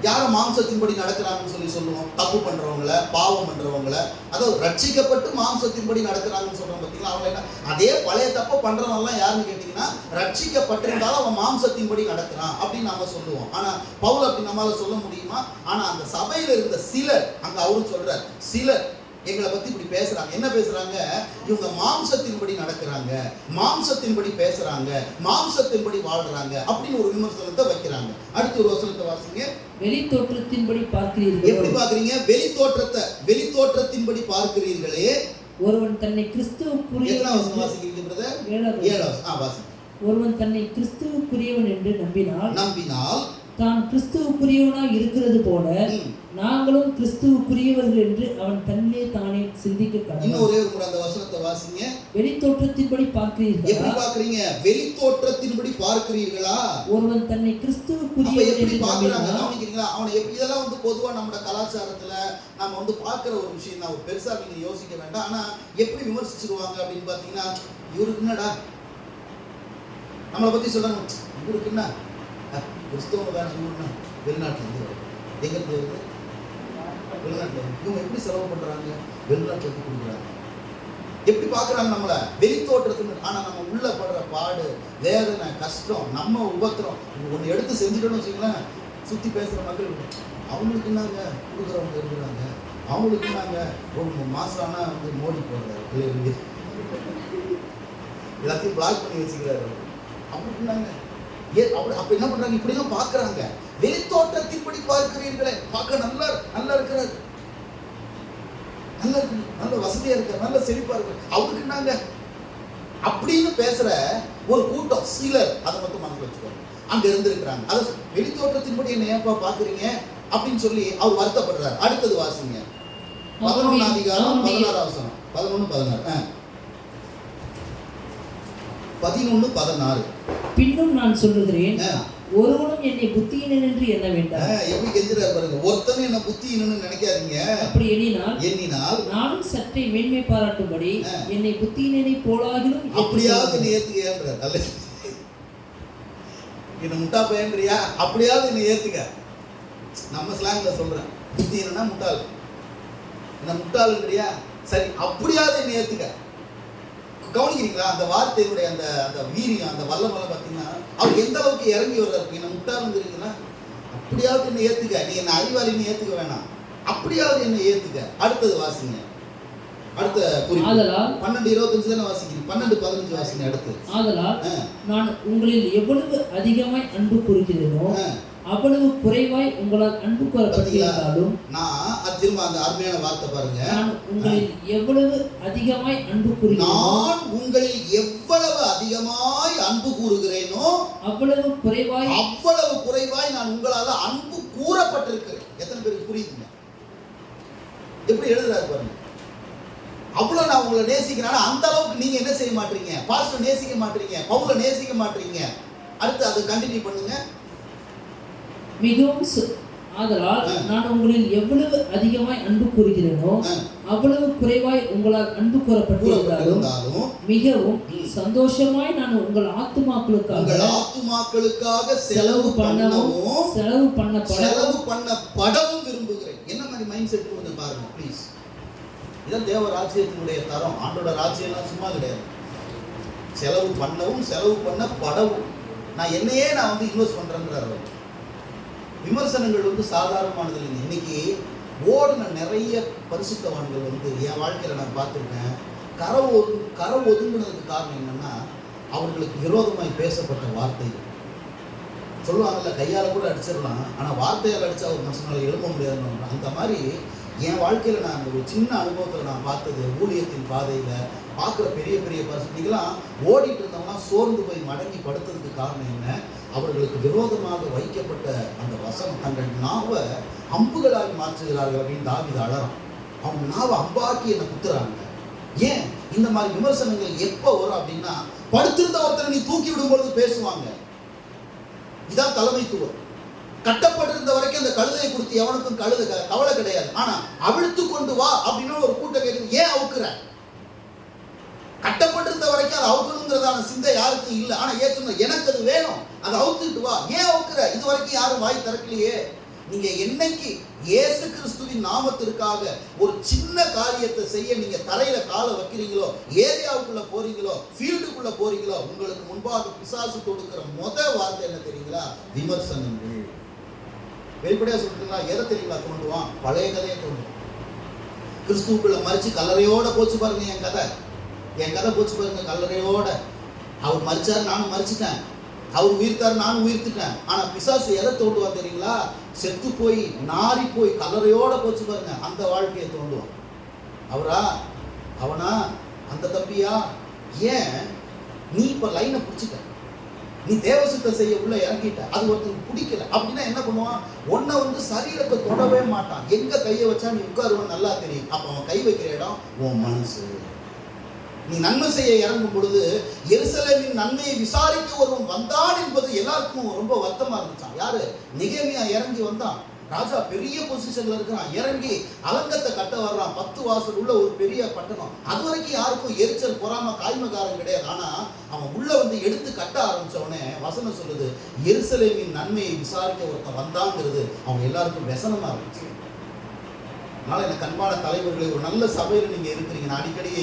A: யார மாம்சத்தின்படி நடக்கிறாங்கன்னு சொல்லுவோம்? தப்பு பண்றவங்கள, பாவம் பண்றவங்கள, அதாவது ரட்சிக்கப்பட்டு மாம்சத்தின்படி நடக்கிறாங்கன்னு சொல்றோம் பார்த்தீங்களா? அவங்க என்ன, அதே பழைய தப்பு பண்றவங்க எல்லாம் யாருன்னு கேட்டீங்கன்னா, ரட்சிக்கப்பட்டிருந்தாலும் அவன் மாம்சத்தின்படி நடக்கிறான் அப்படின்னு நாம சொல்லுவோம். ஆனா பவுல் அப்படி நம்மளால சொல்ல முடியுமா? ஆனா அந்த சபையில இருந்த சிலர், அங்க அவரும் சொல்றார், சிலர் எங்களை பத்தி இப்படி பேசுறாங்க. என்ன பேசுறாங்க? இவங்க மாம்சத்தின்படி நடக்கிறாங்க, மாம்சத்தின்படி பேசுறாங்க, மாம்சத்தின்படி வாழ்றாங்க அப்படின்னு ஒரு விமர்சனத்தை வைக்கிறாங்க. அடுத்து ஒரு வசனத்தை வாசிங்க.
B: வெளி தோற்றத்தின்படி பார்க்கிறீர்கள்.
A: எப்படி பார்க்கறீங்க? வெளி தோற்றத்தின்படி பார்க்கிறீர்களே.
B: ஒருவன் தன்னை கிறிஸ்துவுக்குரியவன்.
A: எத்தனை வசனம் வாசிக்கிறீங்க பிரதர்? 7. வாசிங்க.
B: ஒருவன் தன்னை கிறிஸ்துவுக்குரியவன் என்று நம்பினால் தான் கிறிஸ்துவுக்குரியவனாய் இருக்கிறது போல நாங்களும் கிறிஸ்துவுக்குரியவர்கள் என்று அவன் தன்னை தானே சிந்திக்க கடவுள்.
A: இன்னும் ஒரே ஒரு முறை அந்த வசனத்தை வாசிங்க.
B: வெளி தோற்றத்தின்படி பார்க்கிறீர்களா?
A: எப்படி பார்க்கறீங்க? வெளி தோற்றத்தின்படி பார்க்கிறீர்களா?
B: ஒருவன் தன்னை கிறிஸ்துவுக்குரியவன் என்று
A: பார்க்கறாங்க. கவனிக்கிறீங்களா? அவனை இதெல்லாம் வந்து பொதுவா நம்ம கலாச்சாரத்துல நாம வந்து பார்க்கிற ஒரு விஷயம் தான். பெருசா நீங்க யோசிக்க வேண்டாம். ஆனா எப்படி விமர்சிச்சிருவாங்க அப்படின்னு பாத்தீங்கன்னா, இவருக்கு என்னடா, நம்மளை பத்தி சொல்றாங்க, இவருக்கு என்ன கிறிஸ்தவங்க வேற ஊர்னா வெளிநாட்டுல இருந்து எங்க இருந்து வருது? வெளிநாட்டுல. இவங்க எப்படி செலவு பண்றாங்க? வெளிநாட்டுல இருந்து கொடுக்குறாங்க. எப்படி பாக்குறாங்க நம்மள? வெளி தோற்றத்துக்கு. ஆனா நம்ம உள்ள படுற பாடு, வேதனை, கஷ்டம், நம்ம உபத்திரம் ஒண்ணு எடுத்து செஞ்சுட்டோம்னு வச்சுங்களேன், சுத்தி பேசுற மக்கள் அவங்களுக்கு என்னங்க கொடுக்குறவங்க இருக்கிறாங்க, அவங்களுக்கு என்னங்க ஒரு மாசம் ஆனா வந்து மோடி போடுறாரு, எல்லாத்தையும் பிளாக் பண்ணி வச்சுக்கிறாரு. அப்படி என்னங்க அப்ப என்ன பண்றாங்க? இப்படிதான் பாக்குறாங்க. வெளி தோற்றத்தின்படி பார்க்கிறீர்களே, பார்க்க நல்லா இருக்கிறார், நல்ல வசதியா இருக்கார், நல்ல செழிப்பா இருக்கு, அவருக்கு என்னங்க அப்படின்னு பேசுற ஒரு கூட்டம் சிலர். அதை மட்டும் மனசுல வச்சுக்கோங்க, அங்க இருந்திருக்கிறாங்க. அதை வெளி தோற்றத்தின்படி என்ன ஏப்பா பாக்குறீங்க அப்படின்னு சொல்லி அவர் வருத்தப்படுறாரு. அடுத்தது வாசிங்க. 11ஆம் அதிகாரம் 16ஆம் வசனம். 11-16. 11-16.
B: பின்னும் நான் சொல்லுகிறேன், ஒருவனும் என்னை புத்தியீனன் என்று எண்ண வேண்டாம்.
A: எப்படி கெஞ்சுறாரு பாருங்க. ஒருத்தனும் என்ன புத்தியீனன்னு நினைக்காதீங்க.
B: அப்படி எண்ணினால் நானும் சற்றே மேன்மை பாராட்டும்படி என்னை புத்தியீனனை போலாகிலும்
A: அப்படியாவது என்னை ஏத்துக்கன்றார். அல்ல என்ன முட்டா பையன்றியா, அப்படியாவது என்னை ஏத்துக்க. நம்ம ஸ்லாங்ல சொல்றேன், புத்தியீனன்னா முட்டாள், என்ன முட்டாள்ன்றியா, சரி அப்படியாவது என்னை ஏத்துக்க. கவனிக்கிறீங்களா? அந்த வார்த்தையுடைய அந்த அந்த வீரியம், அந்த வல்லமல்ல பார்த்தீங்கன்னா, அவர் எந்த அளவுக்கு இறங்கி வர்றாரு. என்ன முட்டாளுங்கிறீங்கன்னா, அப்படியாவது என்ன ஏத்துக்க. நீ என்ன அறிவாளின்னு ஏத்துக்க வேணாம், அப்படியாவது என்ன ஏத்துக்க. அடுத்தது வாசிங்க. அடுத்த குறிப்பு 12:25 தானே வாசிக்கிறீங்க. 12-15 வாசிங்க. அடுத்து, ஆதலால்
B: நான் உங்களில் எவ்வளவு அதிகமாய் அன்பு கூறுகிறேனோ அவ்வளவு குறைவாய் உங்களால் அன்பு கூறப்பட்டிருந்தாலும்.
A: நான் திரும்ப அந்த அருமையான வார்த்தை பாருங்க.
B: நான் உங்களில் எவ்வளவு அதிகமாய் அன்பு கூறுகிறேனோ,
A: நான் உங்களில் எவ்வளவு அதிகமாய் அன்பு கூறுகிறேனோ
B: அவ்வளவு
A: குறைவாய் நான் உங்களால அன்பு கூறப்பட்டிருக்கிறேன். எத்தனை பேருக்கு புரியுதுங்க? எப்படி எழுதுறாரு பாருங்க. அவ்வளவு நான் உங்களை நேசிக்கிறேன், அந்த அளவுக்கு நீங்க என்ன செய்ய மாட்டீங்க? பாஸ்டர் நேசிக்க மாட்டீங்க, பவுல நேசிக்க மாட்டீங்க. அடுத்து அதை கண்டினியூ பண்ணுங்க.
B: மிகவும் ஆதலால் நான் உங்களில் எவ்வளவு அதிகமாய் அன்பு கூறுகிறேனோ அவ்வளவு குறைவாய் உங்களால் அன்பு கூறப்பட்டிருந்தாலும் மிகவும் சந்தோஷமாய் நான் உங்கள் ஆத்துமாக்களுக்காக செலவு பண்ணப்படவும்
A: விரும்புகிறேன். என்ன மாதிரி மைண்ட் செட் கொடுங்க பாருங்க ப்ளீஸ். இதான் தேவ ராஜ்யத்தினுடைய தரம். ஆண்டோட ராஜ்யம்லாம் சும்மா கிடையாது. செலவு பண்ணவும் செலவு பண்ண படவும். நான் என்னையே நான் வந்து இன்வெஸ்ட் பண்றேங்கிறார். விமர்சனங்கள் வந்து சாதாரணமானது இல்லைங்க. இன்னைக்கு ஓடுன நிறைய பரிசுத்தவான்கள் வந்து என் வாழ்க்கையில நான் பார்த்துருக்கேன். கரை ஒதுங்கினதுக்கு காரணம் என்னன்னா, அவர்களுக்கு விரோதமாய் பேசப்பட்ட வார்த்தைகள். சொல்லுவாங்கல்ல, கையால் கூட அடிச்சிடலாம், ஆனால் வார்த்தையால் அடித்தா ஒரு மனுஷனால எழுப்ப முடியாதுன்னு. அந்த மாதிரி என் வாழ்க்கையில் நான் ஒரு சின்ன அனுபவத்தில் நான் பார்த்தது, ஊழியத்தின் பாதையில் பார்க்குற பெரிய பெரிய பரிசுத்திகளாம் ஓடிட்டு இருந்தவங்களாம் சோர்ந்து போய் மடங்கி படுத்ததுக்கு காரணம் என்ன? அவர்களுக்கு விரோதமாக வைக்கப்பட்ட அந்த வசனம் தங்கள் நாவை அம்புகளாகி மாற்றுகிறார்கள் அப்படின்னு தாவீது அழறான். அவங்க நாவை அம்பாக்கி என்னை குத்துறாங்க. ஏன் இந்த மாதிரி விமர்சனங்கள் எப்போ வரும் அப்படின்னா, படுத்திருந்த ஒருத்தரை நீ தூக்கி விடும் பொழுது பேசுவாங்க. இதான் தலைமைத்துவம். கட்டப்பட்டிருந்த வரைக்கும் அந்த கழுதையை கொடுத்து எவனுக்கும் கவலை கிடையாது. ஆனா அவிழ்த்து கொண்டு வா அப்படின்னா ஒரு கூட்டம் கேட்குது, ஏன் அவுக்குற? கட்டப்பட்டிருந்த வரைக்கும் அதை அவுக்கணுங்கிறதான சிந்தை யாருக்கும் இல்லை. ஆனா ஏன் சொன்ன, எனக்கு அது வேணும், அதை அவுத்துட்டு வா. ஏன் அவுக்குற? இது வரைக்கும் யாரும் வாய் திறக்கலையே. நீங்க என்னைக்கு இயேசு கிறிஸ்துவின் நாமத்திற்காக ஒரு சின்ன காரியத்தை செய்ய நீங்க தரையில காலை வைக்கிறீங்களோ, ஏரியாவுக்குள்ள போறீங்களோ, ஃபீல்டுக்குள்ள போறீங்களோ, உங்களுக்கு முன்பாக பிசாசு கொடுக்கிற வார்த்தை என்ன தெரியுங்களா? விமர்சனங்கள். வெளிப்படையா சொல்றீங்களா? எதை தெரியுங்களா தோண்டுவான்? பழைய கதையை தோண்டுவான். கிறிஸ்துவுக்குள்ள மறிச்சு கல்லறையோட போச்சு பாருங்க என் கதை போச்சு பாருங்க கல்லறையோட. அவர் மறிச்சாரு, நானும் மறிச்சிட்டேன். அவர் உயிர்த்தார், நானும் உயிர்த்துட்டேன். ஆனா பிசாசு எதை தோண்டுவான் தெரியுங்களா? செத்து போய் நாரி போய் கல்லறையோட போச்சு பாருங்க, அந்த வாழ்க்கையை தோண்டுவான். அவரா, அவனா, அந்த தம்பியா? ஏன் நீ இப்ப லைனை பிடிச்சிட்ட, நீ தேவசித்த செய்ய உள்ள இறங்கிட்ட, அது ஒருத்தருக்கு பிடிக்கல அப்படின்னா என்ன பண்ணுவான்? உன்னை வந்து சரீரத்தை தொடவே மாட்டான். எங்க கையை வச்சா நீ உட்காருவன்னு நல்லா தெரியும். அப்ப அவன் கை வைக்கிற இடம் உன் மனசு. நீ நன்மை செய்ய இறங்கும் பொழுது எருசலேமின் நன்மையை விசாரிக்க ஒருவன் வந்தான் என்பது எல்லாருக்கும் ரொம்ப வருத்தமா இருந்துச்சான். யாரு? நெகேமியா இறங்கி வந்தான். ராஜா பெரிய பொசிஷன்ல இருக்கிறான், இறங்கி அலங்கத்தை கட்ட வர்றான். 10 வாசல் உள்ள ஒரு பெரிய பட்டணம். அது வரைக்கும் யாருக்கும் எரிச்சல் பொறாம காய்மகாரம் கிடையாது. ஆனா அவன் உள்ள வந்து எடுத்து கட்ட ஆரம்பிச்சவனே வசனம் சொல்லுது, எருசலேமின் நன்மையை விசாரிக்க ஒருத்தன் வந்தாங்கிறது அவங்க எல்லாருக்கும் व्यसனமா இருந்துச்சு. அதனால எனக்கு அன்பான தலைவர்களே, ஒரு நல்ல சபையில் நீங்கள் இருக்கிறீங்க. நான் அடிக்கடி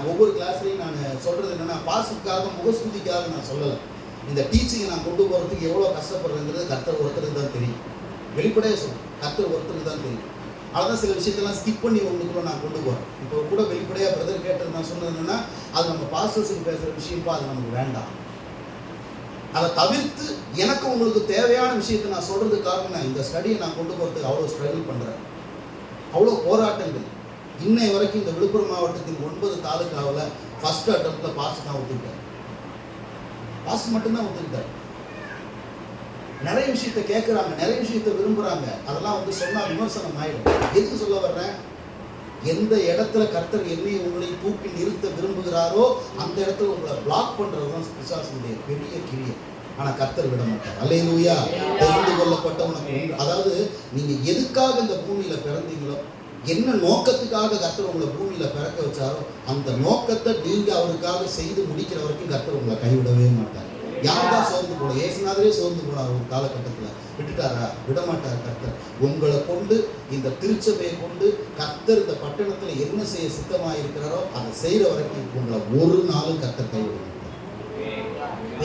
A: ஒவ்வொரு கிளாஸ்லையும் நான் சொல்கிறது என்னென்னா, பாசுக்காக முகஸ்துதிக்காக நான் சொல்லலை. இந்த டீச்சிங்கை நான் கொண்டு போகிறதுக்கு எவ்வளோ கஷ்டப்படுறேங்கிறது கர்த்தர் ஒருத்தருக்கு தான் தெரியும். வெளிப்படையாக சொல்லுவேன், கர்த்தர் ஒருத்தருக்கு தான் தெரியும். அதான் சில விஷயத்தெல்லாம் ஸ்கிப் பண்ணி உங்களுக்குள்ள நான் கொண்டு போகிறேன். இப்போ கூட வெளிப்படையாக பிரதர் கேட்டது நான் சொன்னது என்னென்னா, அது நம்ம பாஸ்டர்ஸுக்கு பேசுகிற விஷயப்பா, அது நமக்கு வேண்டாம். அதை தவிர்த்து எனக்கு உங்களுக்கு தேவையான விஷயத்தை நான் சொல்கிறதுக்கு காரணம், நான் இந்த ஸ்டடியை நான் கொண்டு போகிறதுக்கு அவ்வளோ ஸ்ட்ரகிள் பண்ணுறேன், அவ்வளோ போராட்டங்கள். இன்னை வரைக்கும் இந்த விழுப்புரம் மாவட்டத்தின் 9 தாலுக்காவில் ஃபர்ஸ்ட் அட்டம்ப்டில் பாஸ் தான் ஒத்துக்கிட்டார். பாஸ் மட்டும்தான் ஒத்துக்கிட்டார். நிறைய விஷயத்தை கேட்குறாங்க, நிறைய விஷயத்தை விரும்புகிறாங்க. அதெல்லாம் வந்து சொன்னால் விமர்சனம் ஆகிடும். எதுக்கு சொல்ல வர்றேன்? எந்த இடத்துல கர்த்தர் என்னை உங்களை தூக்கி நிறுத்த விரும்புகிறாரோ அந்த இடத்துல உங்களை பிளாக் பண்ணுறது தான் பிசாசுடைய பெரிய கிரியை. ஆனால் கர்த்தர் விட மாட்டார். அல்லேலூயா. தெரிந்து கொள்ளப்பட்டவனுக்கு உண்டு. அதாவது நீங்கள் எதுக்காக இந்த பூமியில் பிறந்தீங்களோ, என்ன நோக்கத்துக்காக கர்த்தர் உங்களை பூமியில் பிறக்க வச்சாரோ, அந்த நோக்கத்தை நீங்கள் அவருக்காக செய்து முடிக்கிற வரைக்கும் கர்த்தர் உங்களை கைவிடவே மாட்டார். யார் தான் சோர்ந்து போல? ஏசுநாதரே சோர்ந்து போனார் ஒரு காலகட்டத்தில். விட்டுட்டாரா? விடமாட்டார் கர்த்தர். உங்களை கொண்டு, இந்த திருச்சபையை கொண்டு கர்த்தர் இந்த பட்டணத்தில் என்ன செய்ய சித்தமாக இருக்கிறாரோ அதை செய்கிற வரைக்கும் உங்களை ஒரு நாளும் கர்த்தர் கைவிட.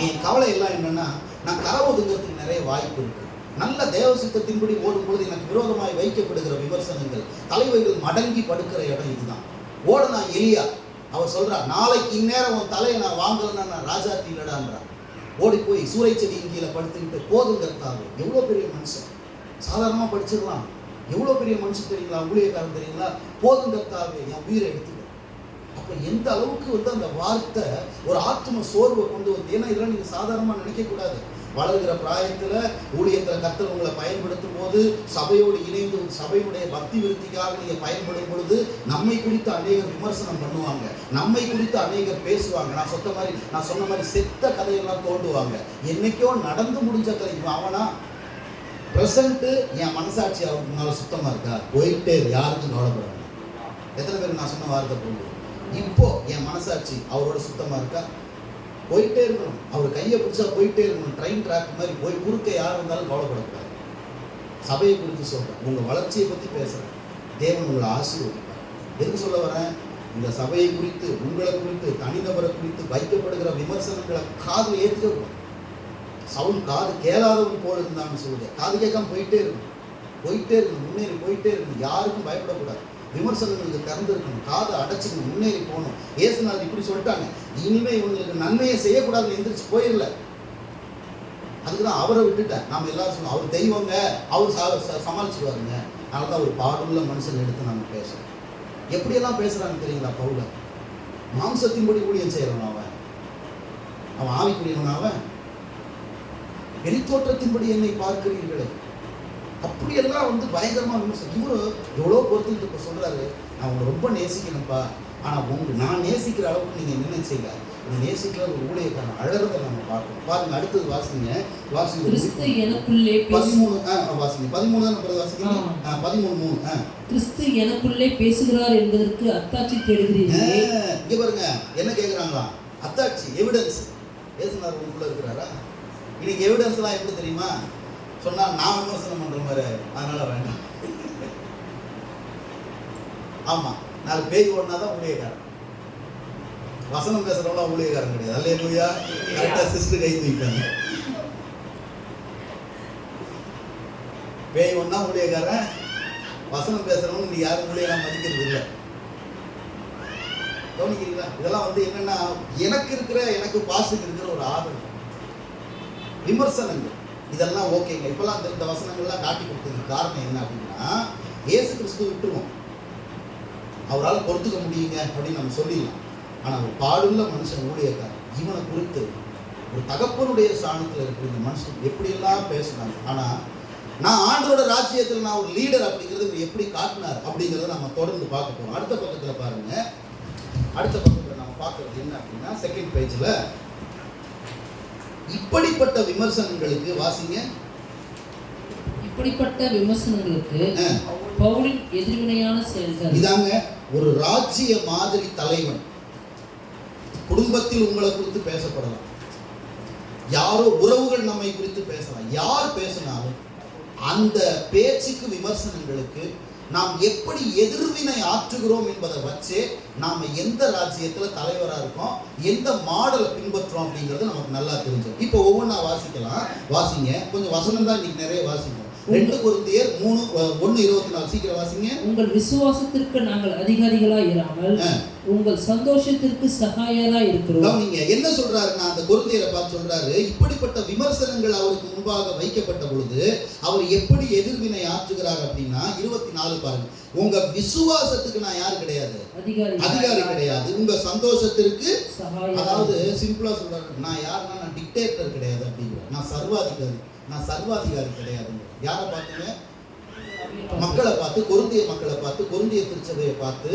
A: என் கவலை எல்லாம் என்னன்னா, நான் கரை ஒதுங்கிறதுக்கு நிறைய வாய்ப்பு இருக்கு. நல்ல தேவ சித்தத்தின்படி ஓடும்பொழுது எனக்கு விரோதமாய் வைக்கப்படுகிற விமர்சனங்கள், தலைவர்கள் மடங்கி படுக்கிற இடம் இதுதான். ஓடனா எலியா, அவர் சொல்றா, நாளைக்கு இந்நேரம் உன் தலையை நான் வாங்கலன்னா நான் ராஜாத்தி இல்லடான்றான். ஓடி போய் சூறை செடியின் கீழே படுத்துக்கிட்டு போதுங்கிறதாங்க. எவ்வளோ பெரிய மனுஷன், சாதாரணமாக படிச்சிடலாம். எவ்வளோ பெரிய மனுஷன் தெரியுங்களா? ஊழியக்காரன் தெரியுங்களா? போதுங்கிறதாவே என் உயிரை எடுத்துக்க. அப்போ எந்த அளவுக்கு வந்து அந்த வார்த்தை ஒரு ஆத்ம சோர்வை கொண்டு வந்து, ஏன்னா இதெல்லாம் நீங்கள் சாதாரணமாக நினைக்கக்கூடாது. வளர்கிற பிராயத்தில் ஊழியத்தில் கர்த்தர் உங்களை பயன்படுத்தும் போது, சபையோடு இணைந்து சபையுடைய பக்தி விருத்திக்காக நீங்கள் பயன்படும் பொழுது, நம்மை குறித்து அநேகர் விமர்சனம் பண்ணுவாங்க, நம்மை குறித்து அநேகர் பேசுவாங்க. நான் சொன்ன மாதிரி செத்த கதையெல்லாம் தோண்டுவாங்க. என்னைக்கோ நடந்து முடிஞ்ச கதை அவனா ப்ரெசண்ட்டு என் மனசாட்சி அவருக்கு முன்னால் சுத்தமாக இருக்கா? போயிட்டே யாருக்கும் கவலைப்படாது. எத்தனை பேர் நான் சொன்ன வார்த்தை போடுவோம்? இப்போ என் மனசாட்சி அவரோட சுத்தமாக இருக்கா? போயிட்டே இருக்கணும். அவர் கையை பிடிச்சா போயிட்டே இருக்கணும். ட்ரெயின் ட்ராக் மாதிரி போய் குறுக்க யார் இருந்தாலும் கவலைப்படக்கூடாது. சபையை குறித்து சொல்கிறேன், உங்கள் வளர்ச்சியை பற்றி பேசுகிறேன். தேவன் உங்களை ஆசீர்வதிப்பார். எதுக்கு சொல்ல வரேன்? இந்த சபையை குறித்து, உங்களை குறித்து, தனிநபரை குறித்து வைக்கப்படுகிற விமர்சனங்களை காது ஏற்றுக்கணும். சவுல் காது கேளாதவன் போல இருந்தான்னு சொல்லுங்க. காது கேட்காம போயிட்டே இருக்கணும், முன்னேறி போயிட்டே இருக்கணும். யாருக்கும் பயப்படக்கூடாது. விமர்சனங்களுக்கு திறந்து இருக்கணும், காதை அடைச்சிக்கணும், முன்னேறி போகணும். ஏசுநாதர் இப்படி சொல்லிட்டாங்க, இனிமே இவங்களுக்கு நன்மையை செய்யக்கூடாதுன்னு எந்திரிச்சு போயிடல. அதுக்குதான் அவரை விட்டுட்டேன். நாம எல்லாரும் சொன்னோம், அவர் தெய்வங்க, அவர் சமாளிச்சுடுவாருங்க. அதனால தான் ஒரு பாடுள்ள மனுஷன் எடுத்து நம்ம பேசுறோம். எப்படியெல்லாம் பேசுறாங்க தெரியுங்களா? பவுல மாம்சத்தின்படி ஊழியம் செய்யறவன் அவன் ஆவிக்குரியவன், அவன் வெளித்தோற்றத்தின்படி என்னை பார்க்கிறீர்களே, அப்படியெல்லாம் பயங்கரமா விமர்சனம். இவரு எவ்வளோ பொறுத்துக்கிட்டு இப்ப சொல்றாரு, நான் உங்களை ரொம்ப நேசிக்கணும்ப்பா, ஆனா நான் நேசிக்கிற அளவுக்கு நீங்க என்ன செய்யல. நேசிக்கிற ஒரு ஊழியக்காரன் அழறதை நம்ம பார்க்கணும். பாருங்க, அடுத்தது வாசிங்க. 13:3
B: கிறிஸ்து எனக்குள்ளே பேசுகிறார் என்பதற்கு அத்தாட்சி தேடுகிறீர்களே.
A: இங்க பாருங்க, என்ன கேட்குறாங்களா? அத்தாட்சி, எவிடன்ஸ். ஏசுநாதர் உங்களுக்குள்ள இருக்கிறாரா? இன்னைக்கு எவிடன்ஸ்லாம் எப்படி தெரியுமா? சொன்னா நான் விமர்சனம் பண்ற மாதிரி, அதனால வேண்டாம். ஆமா, 4 பேய் ஓடினா தான் ஊழியக்காரன். வசனம் பேசுறவங்களாம் ஊழியக்காரன் கிடையாது. அல்லேலூயா. கரெக்டா சிஸ்டர் கை தூக்கிட்டாங்க. பேய் ஒன்னா ஊழியக்காரன், வசனம் பேசுறவங்க நீ யாரும் ஊழியக்காரன் மதிக்கிறது இல்லை. கவனிக்கிறீங்களா? இதெல்லாம் என்னன்னா, எனக்கு பாசுக்கு இருக்கிற ஒரு ஆதரவு. விமர்சனங்கள் இதெல்லாம் ஓகேங்க. இப்பெல்லாம் இந்த வசனங்கள்லாம் காட்டி கொடுத்ததுக்கு காரணம் என்ன அப்படின்னா, இயேசு கிறிஸ்து விட்டுருவோம், அவரால் பொறுத்துக்க முடியுங்க அப்படின்னு நம்ம சொல்லிடலாம். ஆனால் ஒரு பாடுள்ள மனுஷன் ஊழியக்காரன், இவனை குறித்து ஒரு தகப்பனுடைய ஸ்தானத்தில் இருக்கிற இந்த மனுஷன் எப்படியெல்லாம் பேசுனாங்க. ஆனால் நான் ஆண்டோட ராஜ்யத்தில் நான் ஒரு லீடர் அப்படிங்கிறது எப்படி காட்டினார் அப்படிங்கிறத நம்ம தொடர்ந்து பார்க்க போகிறோம். அடுத்த பக்கத்தில் பாருங்க. அடுத்த பக்கத்தில் நம்ம பார்க்கறது என்ன அப்படின்னா, செகண்ட் பேஜில் இப்படிப்பட்ட விமர்சனங்களுக்கு வாசிங்க.
B: இப்படிப்பட்ட விமர்சனங்களுக்கு பவுலின் எதிர்வினையான செயல்கள்
A: இதாங்க. ஒரு ராஜ்ய மாதிரி தலைவன் குடும்பத்தில் உங்களை குறித்து பேசப்படலாம், யாரோ உறவுகள் நம்மை குறித்து பேசலாம். யார் பேசினாலும் அந்த பேச்சுக்கு, விமர்சனங்களுக்கு நாம் எப்படி எதிர்வினை ஆற்றுகிறோம் என்பதை வச்சே நாம் எந்த ராஜ்யத்தில் தலைவராக இருக்கோம், எந்த மாடலை பின்பற்றோம் அப்படிங்கிறது நமக்கு நல்லா தெரிஞ்சிடும். இப்போ ஒவ்வொன்றா வாசிக்கலாம். வாசிங்க, கொஞ்சம் வசனம் தான் இன்னைக்கு நிறைய வாசிக்கும். 2 கொரிந்தியர் 3:1-24 சீக்கிரம் வாசிங்க.
B: உங்கள் விசுவாசத்திற்கு நாங்கள் அதிகாரிகளாய் இராமல் உங்கள் சந்தோஷத்திற்கு சகாயராய் இருக்கிறோம்.
A: நீங்க என்ன சொல்றாருன்னா, அந்த கொரிந்தியரை பார்த்து சொல்றாரு, இப்படிப்பட்ட விமர்சனங்கள் அவருக்கு முன்பாக வைக்கப்பட்ட பொழுது அவர் எப்படி எதிர்வினை ஆற்றுகிறார் அப்படின்னா 24 பாருங்க. உங்க விசுவாசத்துக்கு நான் யாரு கிடையாது, அதிகாரி கிடையாது, உங்க சந்தோஷத்திற்கு அதாவது சிம்பிளா சொல்றாரு, நான் யாருன்னா நான் டிக்டேட்டர் கிடையாது அப்படிங்கிறார். நான் சர்வாதிகாரி கிடையாது. யாரை பார்த்துங்க? மக்களை பார்த்து, கொரிந்திய மக்களை பார்த்து, கொரிந்திய திருச்சபையை பார்த்து,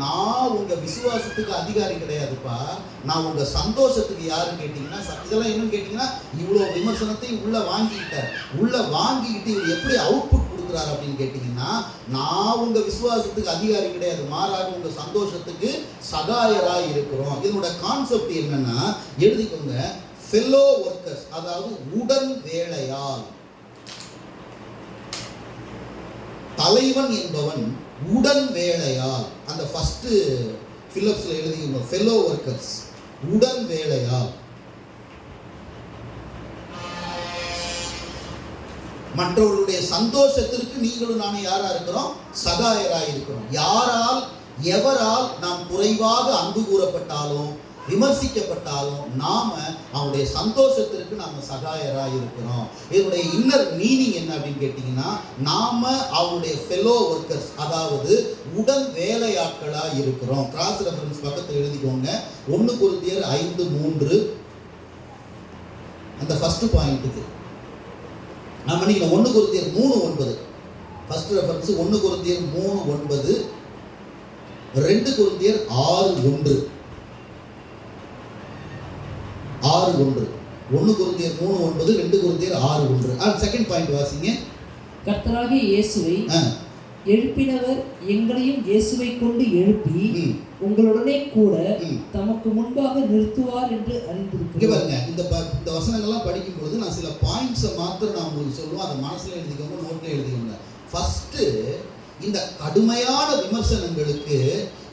A: நான் உங்க விசுவாசத்துக்கு அதிகாரி கிடையாதுப்பா, நான் உங்க சந்தோஷத்துக்கு யாருன்னு கேட்டீங்கன்னா, இதெல்லாம் என்னன்னு கேட்டீங்கன்னா, இவ்வளோ விமர்சனத்தையும் உள்ள வாங்கிக்கிட்டு இவர் எப்படி அவுட்புட் கொடுக்குறாரு அப்படின்னு கேட்டீங்கன்னா, நான் உங்க விசுவாசத்துக்கு அதிகாரி கிடையாது, மாறாக உங்க சந்தோஷத்துக்கு சகாயராய் இருக்கிறோம். இதனோட கான்செப்ட் என்னன்னா, எழுதிக்கோங்க, ஃபெல்லோ ஒர்க்கர்ஸ், அதாவது உடன் வேலையால். தலைவன் என்பவன் உடன் வேலையால். அந்த ஃபர்ஸ்ட் பிலிப்ஸ்ல எழுதிங்க, ஃபெல்லோ ஒர்க்கர்ஸ், உடன் வேலையால். மற்றவர்களுடைய சந்தோஷத்திற்கு நீங்களும் நானும் யாரா இருக்கிறோம்? சகாயராய் இருக்கிறோம். யாரால், எவரால் நாம் குறைவாக அன்பு கூறப்பட்டாலும் விமர்சிக்கப்பட்டாலும் நாம அவனுடைய சந்தோஷத்திற்கு நாம சகாயராக இருக்கிறோம். இதனுடைய இன்னர் மீனிங் என்ன அப்படின்னு கேட்டீங்கன்னா, நாம அவனுடைய ஃபெலோ ஒர்க்கர்ஸ், அதாவது உடன் வேலையாட்களா இருக்கிறோம். கிராஸ் ரெஃபரன்ஸ் பக்கத்தில் எழுதிக்கோங்க. 1 கொரிந்தியர் 5:3 அந்த ஃபர்ஸ்ட் பாயிண்ட்டுக்கு நம்ம நீங்க 1 கொரிந்தியர் 3:9 ஃபர்ஸ்ட் ரெஃபரன்ஸ் 1 கொரிந்தியர் 3:9, 2 கொரிந்தியர் 6:1 6:1 1 கொரிந்தியர் 3:9, 2 கொரிந்தியர் 6:1. செகண்ட் பாயிண்ட் வாசிங்க.
B: கர்த்தராகிய இயேசுவை எழுப்பினவர் எங்களையும் இயேசுவை கொண்டு எழுப்பி உங்களுடனே கூட தமக்கு முன்பாக நிறுத்துவார் என்று அறிந்திருக்கிறோம்.
A: பாருங்க, இந்த வசனங்கள்லாம் படிக்கும் பொழுது நான் சில பாயிண்ட்ஸை மாத்திரம் நான் உங்களுக்கு சொல்லுவேன். அதை மனசுல எழுதிக்கோங்க, நோட்ல எழுதிக்கோங்க. ஃபர்ஸ்ட், இந்த கடுமையான விமர்சனங்களுக்கு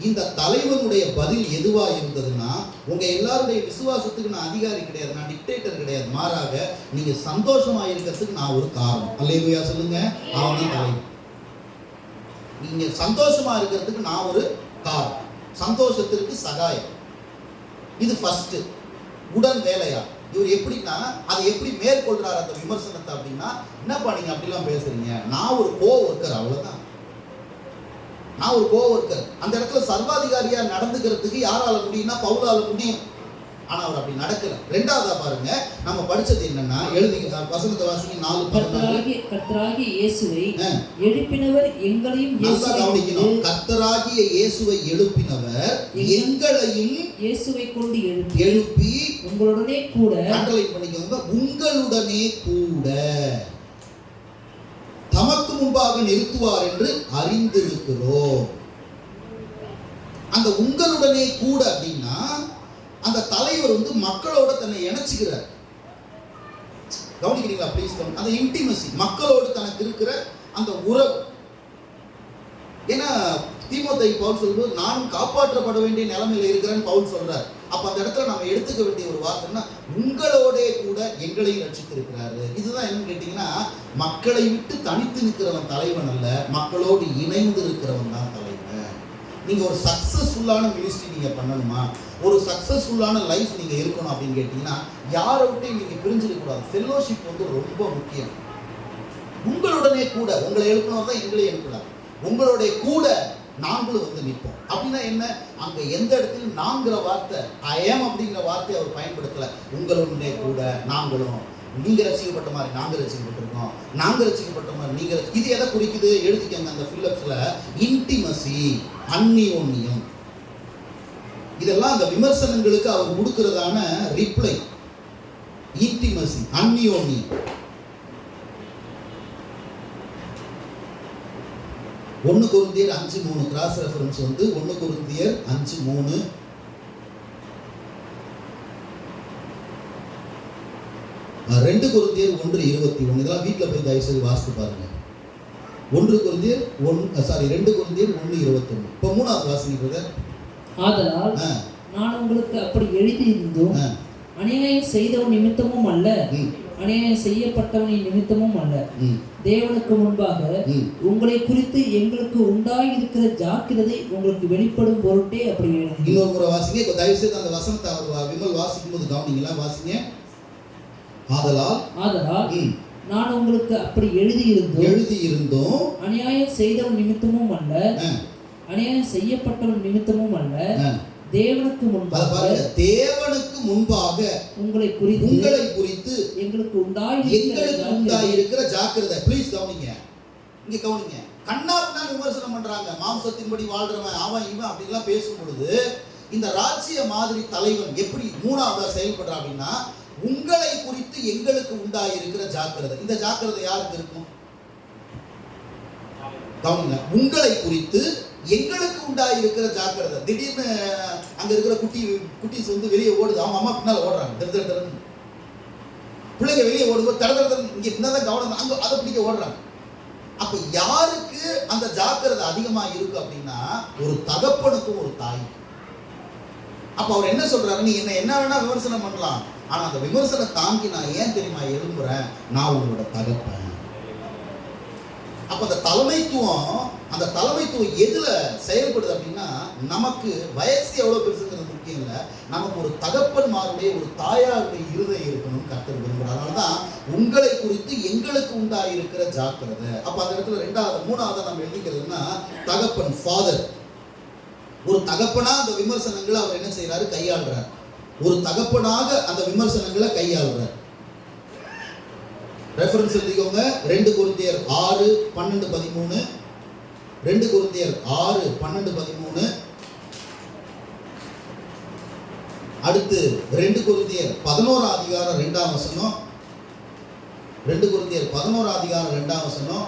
A: இந்த தலைவனுடைய பதில் எதுவா இருந்ததுன்னா, உங்க எல்லாருடைய விசுவாசத்துக்கு நான் அதிகாரி கிடையாது, நான் டிக்டேட்டர் கிடையாது, மாறாக நீங்க சந்தோஷமா இருக்கிறதுக்கு நான் ஒரு காரணம். அல்லேலூயா சொல்லுங்க. அவன் தான் தலைவன். நீங்க சந்தோஷமா இருக்கிறதுக்கு நான் ஒரு காரணம், சந்தோஷத்திற்கு சகாயம். இது ஃபர்ஸ்ட். உடன் வேலையா இவர் எப்படின்னா, அதை எப்படி மேற்கொள்றாரு அந்த விமர்சனத்தை அப்படின்னா, என்னப்பா நீங்க அப்படிலாம் பேசுறீங்க, நான் ஒரு கோவர்க்கர், அவ்வளவுதான். நான் ஒரு கோவர்க்கர். அந்த இடத்துல சர்வாதிகாரியா நடந்துக்கிறதுக்கு யாரால முடியும்னா பவுலால முடியும். ஆனா அவர் அப்படி நடக்கல. ரெண்டாவதா பாருங்க, நம்ம படிச்சது என்னன்னா, எழுதி வசனத்தை வாசிங்க 4:14.
B: கர்த்தராகிய இயேசுவை எழுப்பினவர் எங்களையும்
A: நல்லா கவனிக்கணும். கர்த்தராகிய இயேசுவை எழுப்பினவர் எங்களையும்
B: இயேசுவை கொண்டு
A: எழுப்பி
B: உங்களுடனே கூட,
A: அண்டர்லைன் பண்ணிக்கோங்க, உங்களுடனே கூட தமக்கு முன்பாக நிறுத்துவார் என்று அறிந்திருக்கிறோம். அந்த உங்களுடனே கூட அப்படின்னா, அந்த தலைவர் மக்களோட தன்னை இணைச்சுக்கிறார். கவனிக்கிறீங்களா ப்ளீஸ்? அந்த இன்டிமசி, மக்களோடு தனக்கு இருக்கிற அந்த உறவு. ஏன்னா தீமோத்தேயு பவுல் சொல்லும்போது நானும் காப்பாற்றப்பட வேண்டிய நிலைமையில இருக்கிறேன்னு பவுல் சொல்றார். அப்ப அந்த இடத்துல நம்ம எடுத்துக்க வேண்டிய ஒரு வார்த்தைன்னா, உங்களோட கூட எங்களையும் ரட்சித்திருக்கிறாரு. இதுதான் என்னன்னு கேட்டீங்கன்னா, மக்களை விட்டு தனித்து நிற்கிறவன் தலைவன் அல்ல, மக்களோடு இணைந்து இருக்கிறவன் தான் தலைவன். நீங்க ஒரு சக்சஸ்ஃபுல்லான மினிஸ்ட்ரி நீங்க பண்ணணுமா, ஒரு சக்சஸ்ஃபுல்லான லைஃப் நீங்க இருக்கணும் அப்படின்னு கேட்டீங்கன்னா, யாரை விட்டு நீங்க பிரிஞ்சிருக்க கூடாது. ஃபெல்லோஷிப் ரொம்ப முக்கியம். உங்களுடனே கூட, உங்களை எழுப்பினவர் தான் எங்களை எழுப்பினார். உங்களுடைய கூட நாங்களும் நிற்போம். அப்படின்னா என்ன, அங்க எந்த இடத்துலையும் நாங்கிற வார்த்தை, ஐஎம் அப்படிங்கிற வார்த்தையை அவர் பயன்படுத்தல. உங்களுடைய கூட நாங்களும், நீங்க ரசிக்கப்பட்ட மாதிரி நாங்க ரசிக்கப்பட்டிருக்கோம், நாங்க ரசிக்கப்பட்ட மாதிரி நீங்க. இது எதை குறிக்குது எழுதிக்கங்க அந்த பிலிப்ஸ்ல. இன்டிமசி, அந்நியோன்யம். இதெல்லாம் அந்த விமர்சனங்களுக்கு அவர் கொடுக்கிறதான ரிப்ளை. இன்டிமசி, அந்நியோன்யம். 1 கொரிந்தியர் 5:3 கிராஸ் ரெஃபரன்ஸ் 1 கொரிந்தியர் 5:3. 2 கொரிந்தியர் 1:21. இதெல்லாம் வீட்டில் போய் தயவு செய்து வாசித்து பாருங்க. 2 கொரிந்தியர் 1:21. இப்போ 3வது வாசிங்க.
B: ஆதலால் நான் உங்களுக்கு அப்படி எழுதியிருந்தும் அநியாயம் செய்தவன் நிமித்தமும் அல்ல, அநியாயம் செய்யப்பட்டவனின் நிமித்தமும் அல்ல, தேவனுக்கு முன்பாக உங்களை குறித்து எங்களுக்கு உண்டாயிருக்கிற ஜாக்கிரதை உங்களுக்கு வெளிப்படும் பொருட்டே அப்படி எழுதி.
A: இன்னொரு முறை வாசிங்க தயவு செய்து. அந்த வசனத்தை விமல் வாசிக்கும் போது கவனிங்களா, வாசிங்க. ஆதலால் நான் உங்களுக்கு அப்படி எழுதியிருந்தோம் அநியாயம் செய்தவன் நிமித்தமும் அல்ல, அநியாயம் செய்யப்பட்டவன் நிமித்தமும் அல்ல, தேவனுக்கு முன்பாக உங்களை குறித்து எங்களுக்கு உண்டாயிருக்கிற ஜாக்கிரதை. ப்ளீஸ் கவனிங்க, இங்க கவனிங்க. கண்ணாப்னா விமர்சனம் பண்றாங்க, மாம்சத்தின்படி வாழ்றவன் அவன் இவன் அப்படிலாம் பேசும் பொழுது, இந்த ராஜ்ய மாதிரி தலைவன் எப்படி 3ஆவதா செயல்படுறான் அப்படின்னா, உங்களை குறித்து எங்களுக்கு உண்டாயிருக்கிற ஜாக்கிரதை. இந்த ஜாக்கிரதை யாருக்கு இருக்கும்? கவனிங்க, உங்களை குறித்து எங்களுக்கு உண்டாயிருக்கிற ஜாக்கிரதை. திடீர்னு அங்க இருக்கிற குட்டீஸ் வெளியே ஓடுது, அவங்க அம்மா பின்னால ஓடுறாங்க, தர பிள்ளைங்க வெளியே ஓடும்போது தர இங்க என்னதான் கவனம், அங்க அதை பிடிக்க ஓடுறாங்க. அப்ப யாருக்கு அந்த ஜாக்கிரதை அதிகமா இருக்கு அப்படின்னா, ஒரு தகப்பனுக்கும் ஒரு தாய். அப்ப அவர் என்ன சொல்றாரு, நீ என்ன வேணா விமர்சனம் பண்ணலாம், ஆனா அந்த விமர்சனம் தாங்கி நான் ஏன் தெரியுமா எழும்புறேன், நான் உங்களோட தகப்பன். அப்ப அந்த தலைமைத்துவம் எதுல செயல்படுது அப்படின்னா, நமக்கு வயசு எவ்வளவு பெருசுங்கிறது முக்கியம் இல்லை, நமக்கு ஒரு தகப்பன்மாருடைய ஒரு தாயாருடைய இருதயம் இருக்கணும் கர்த்தர் விரும்புகிறார். அதனாலதான் உங்களை குறித்து எங்களுக்கு உண்டாயிருக்கிற ஜாக்கிரதை. அப்ப அந்த இடத்துல 3ஆவது நம்ம எழுதிக்கிறதுன்னா, தகப்பன், ஃபாதர். ஒரு தகப்பனா அந்த விமர்சனங்களை அவர் என்ன செய்யறாரு, கையாளுறார். ஒரு தகப்பனாக அந்த விமர்சனங்களை கையாளுறார். ரெஃபரன்ஸ் எழுதிக்கோங்க. 2 கொரிந்தியர் 6:12-13. 2 கொரிந்தியர் 6:12-13. அடுத்து 2 கொரிந்தியர் 11 அதிகாரம் 2ஆம் வசனம். 2 கொரிந்தியர் 11 அதிகாரம் 2ஆம் வசனம்.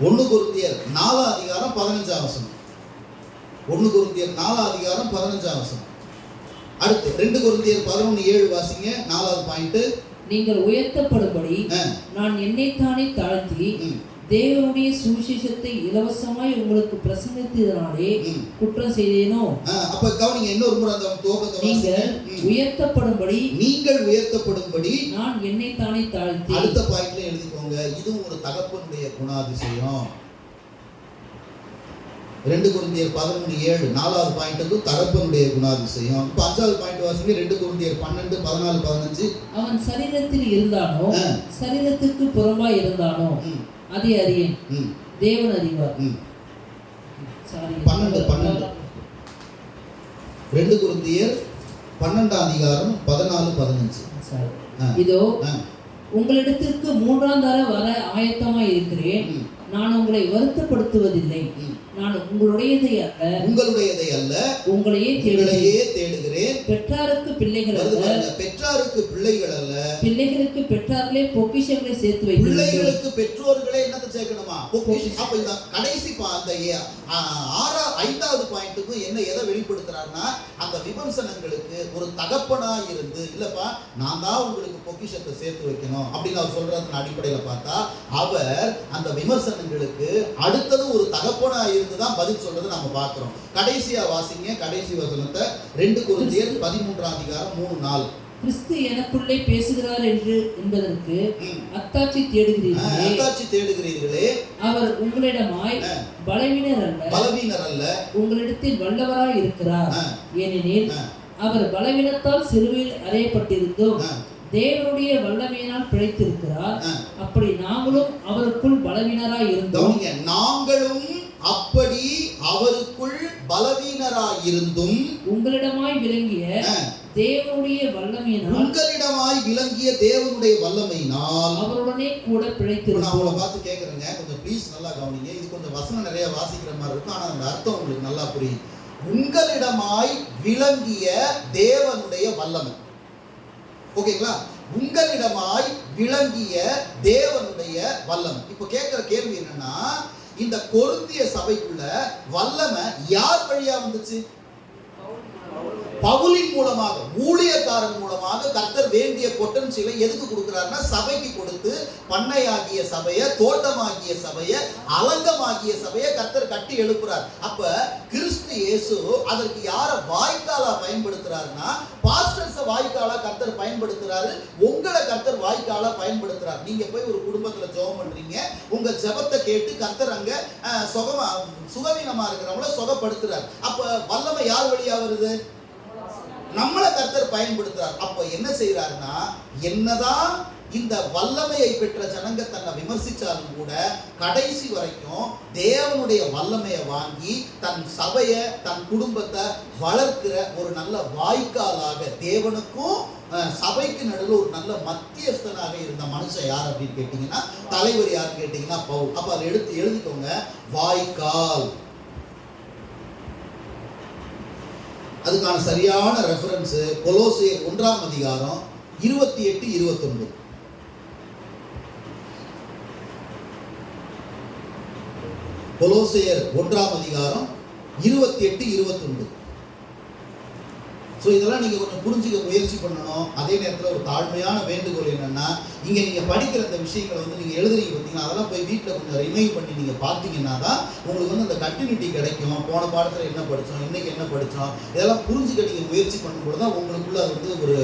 A: 1 கொரிந்தியர் 4 அதிகாரம் 15ஆம் வசனம். 1 கொரிந்தியர் 4 அதிகாரம் 15ஆம் வசனம். அடுத்து 2 கொரிந்தியர் 11:7 வாசிங்க. 4வது பாயிண்ட். நீங்கள் உயர்த்தப்படும்படி நான் என்னைத்தானே தாழ்த்தி
B: தேவனுடைய சுவிசேஷத்தை இலவசமாய் உங்களுக்கு பிரசங்கித்ததினாலே குற்றம் செய்தேனோ?
A: அப்ப கவனிங்க, இன்னொரு முறை அந்த துவக்கத்தை
B: நீங்கள் உயர்த்தப்படும்படி
A: நான்
B: என்னை தானே தாழ்த்தி.
A: அடுத்த பாயிண்ட்ல எழுதிக்கோங்க, இதுவும் ஒரு தகப்பனுடைய குணாதிசயம். 2 கொரிந்தியர் 11:7 4வது பாயிண்ட்டுக்கு தகப்பனுடைய குணாதிசயம். இப்ப 5வது பாயிண்ட் வாசிங்க, 2 கொரிந்தியர் 12 14 15.
B: அவன் சரீரத்தில் இருந்தானோ சரீரத்துக்கு புறம்பாய் இருந்தானோ அதை அறியேன், தேவன் அறிவார்.
A: 12 2 கொரிந்தியர் 12ஆம் அதிகாரம் 14 15.
B: இதோ உங்களிடத்திற்கு 3ஆம் தர வர ஆயத்தமாய் இருக்கிறேன். நான் உங்களை வருத்தப்படுத்துவதில்லை. நான் உங்களுடையதை அல்ல உங்களையே தேடுகிறேன். பெற்றாருக்கு பிள்ளைகள் அல்ல பிள்ளைகளுக்கு பெற்றார்களே பொக்கிஷங்களை சேர்த்து வைக்க.
A: பிள்ளைகளுக்கு பெற்றோர்களே என்னத்தை சேர்க்கணுமா? பொக்கிஷம். அப்ப இந்த கடைசி அந்த 5வது பாயிண்ட்டுக்கு என்ன எதை வெளிப்படுத்துறாருன்னா, அந்த விமர்சனங்களுக்கு ஒரு தகப்பனா இருந்து, இல்லப்பா நான் தான் உங்களுக்கு பொக்கிஷத்தை சேர்த்து வைக்கணும் அப்படின்னு அவர் சொல்றதன் அடிப்படையில பார்த்தா, அவர் அந்த விமர்சனங்களுக்கு அடுத்தது ஒரு தகப்பனா இருந்து தான் பதில் சொல்றதை நம்ம பார்க்கிறோம். கடைசியா வாசிங்க, கடைசி வசனத்தை 2 கொரிந்தியர் 13ஆம் அதிகாரம் 3-4.
B: கிறிஸ்து எனக்குள்ளே பேசுகிறார் என்பதற்கு அத்தாட்சி தேடுகிறீர்களே. அவர் உங்களிடமாய் பலவீனர் அல்ல உங்களிடத்தில் வல்லவராய் இருக்கிறார். ஏனெனில் அவர் பலவீனத்தால் சிலுவையில் அறையப்பட்டிருந்தோம், தேவனுடைய வல்லமையினால் பிழைத்திருக்கிறார். அப்படி நாங்களும் அவருக்குள் பலவீனராய் இருந்தோம்.
A: நாங்களும் அப்படி அவருக்குள் பலவீனராய் இருந்தும் உங்களிடமாய் விளங்கிய தேவனுடைய வல்லமையினால்
B: அவருடனே கூட பிழைத்திருக்கிறோம்.
A: நான் உங்களை பார்த்து கேட்கிறேங்க, கொஞ்சம் ப்ளீஸ் நல்லா கவனிங்க. இது கொஞ்சம் வசனம் நிறைய வாசிக்கிற மாதிரி இருக்கும், ஆனா அந்த அர்த்தம் உங்களுக்கு நல்லா புரியும். உங்களிடமாய் விளங்கிய தேவனுடைய வல்லமை. ஓகேங்களா? உங்களிடமாய் விளங்கிய தேவனுடைய வல்லமை. இப்போ கேட்கிற கேள்வி என்னன்னா, இந்த கொரிந்திய சபைக்குள்ள வல்லமை யார் வழியா வந்துச்சு? பவுலின் மூலமாக, ஊழியக்காரன் மூலமாக கர்த்தர் வேண்டிய பொட்டன்ஷியலை எதுக்கு கொடுக்கிறாருன்னா, சபைக்கு கொடுத்து பண்ணையாகிய சபையை, தோட்டமாகிய சபையை, அலங்கமாகிய சபையை கர்த்தர் கட்டி எழுப்புறார். அப்ப கிறிஸ்து இயேசு அதற்கு யார வாய்க்காலா பயன்படுத்துறாருன்னா, பாஸ்டர்ஸ வாய்க்காலா கர்த்தர் பயன்படுத்துறாரு. உங்களை கர்த்தர் வாய்க்காலா பயன்படுத்துறாரு. நீங்க போய் ஒரு குடும்பத்துல ஜெபம் பண்றீங்க, உங்க ஜெபத்தை கேட்டு கர்த்தர் அங்க சுகவீனமா இருக்கிறவங்கள சுகப்படுத்துறாரு. அப்ப வல்லமை யார் வழியா வருது? நம்மளை கர்த்தர் பயன்படுத்துறார். அப்ப என்ன செய்யறாருன்னா, என்னதான் இந்த வல்லமையை பெற்ற ஜனங்க தன்னை விமர்சிச்சாலும் கூட கடைசி வரைக்கும் தேவனுடைய வல்லமையை வாங்கி தன் சபையை, தன் குடும்பத்தை வளர்க்கிற ஒரு நல்ல வாய்க்காலாக, தேவனுக்கும் சபைக்கு நடுவில் ஒரு நல்ல மத்தியஸ்தனாக இருந்த மனுஷன் யார் அப்படின்னு கேட்டீங்கன்னா, தலைவர் யாருன்னு கேட்டீங்கன்னா பவுல். அப்ப அதை எழுதிக்கோங்க, வாய்க்கால். அதுக்கான சரியான ரெஃபரன்ஸ் கொலோசியர் 1ஆம் அதிகாரம் 28-29. கொலோசியர் 1ஆம் அதிகாரம் 28-29. ஸோ இதெல்லாம் நீங்கள் கொஞ்சம் புரிஞ்சுக்க முயற்சி பண்ணணும். அதே நேரத்தில் ஒரு தாழ்மையான வேண்டுகோள் என்னென்னா, இங்கே நீங்கள் படிக்கிற இந்த விஷயங்களை வந்து நீங்கள் எழுதுறீங்க பார்த்தீங்கன்னா, அதெல்லாம் போய் வீட்டில் கொஞ்சம் ரிமைண்ட் பண்ணி நீங்கள் பார்த்தீங்கன்னா தான் உங்களுக்கு வந்து அந்த கண்டினியூட்டி கிடைக்கும். போன பாடத்தில் என்ன படித்தோம், இன்றைக்கி என்ன படித்தோம், இதெல்லாம் புரிஞ்சுக்க நீங்கள் முயற்சி பண்ணும்போது தான் உங்களுக்குள்ள அது வந்து ஒரு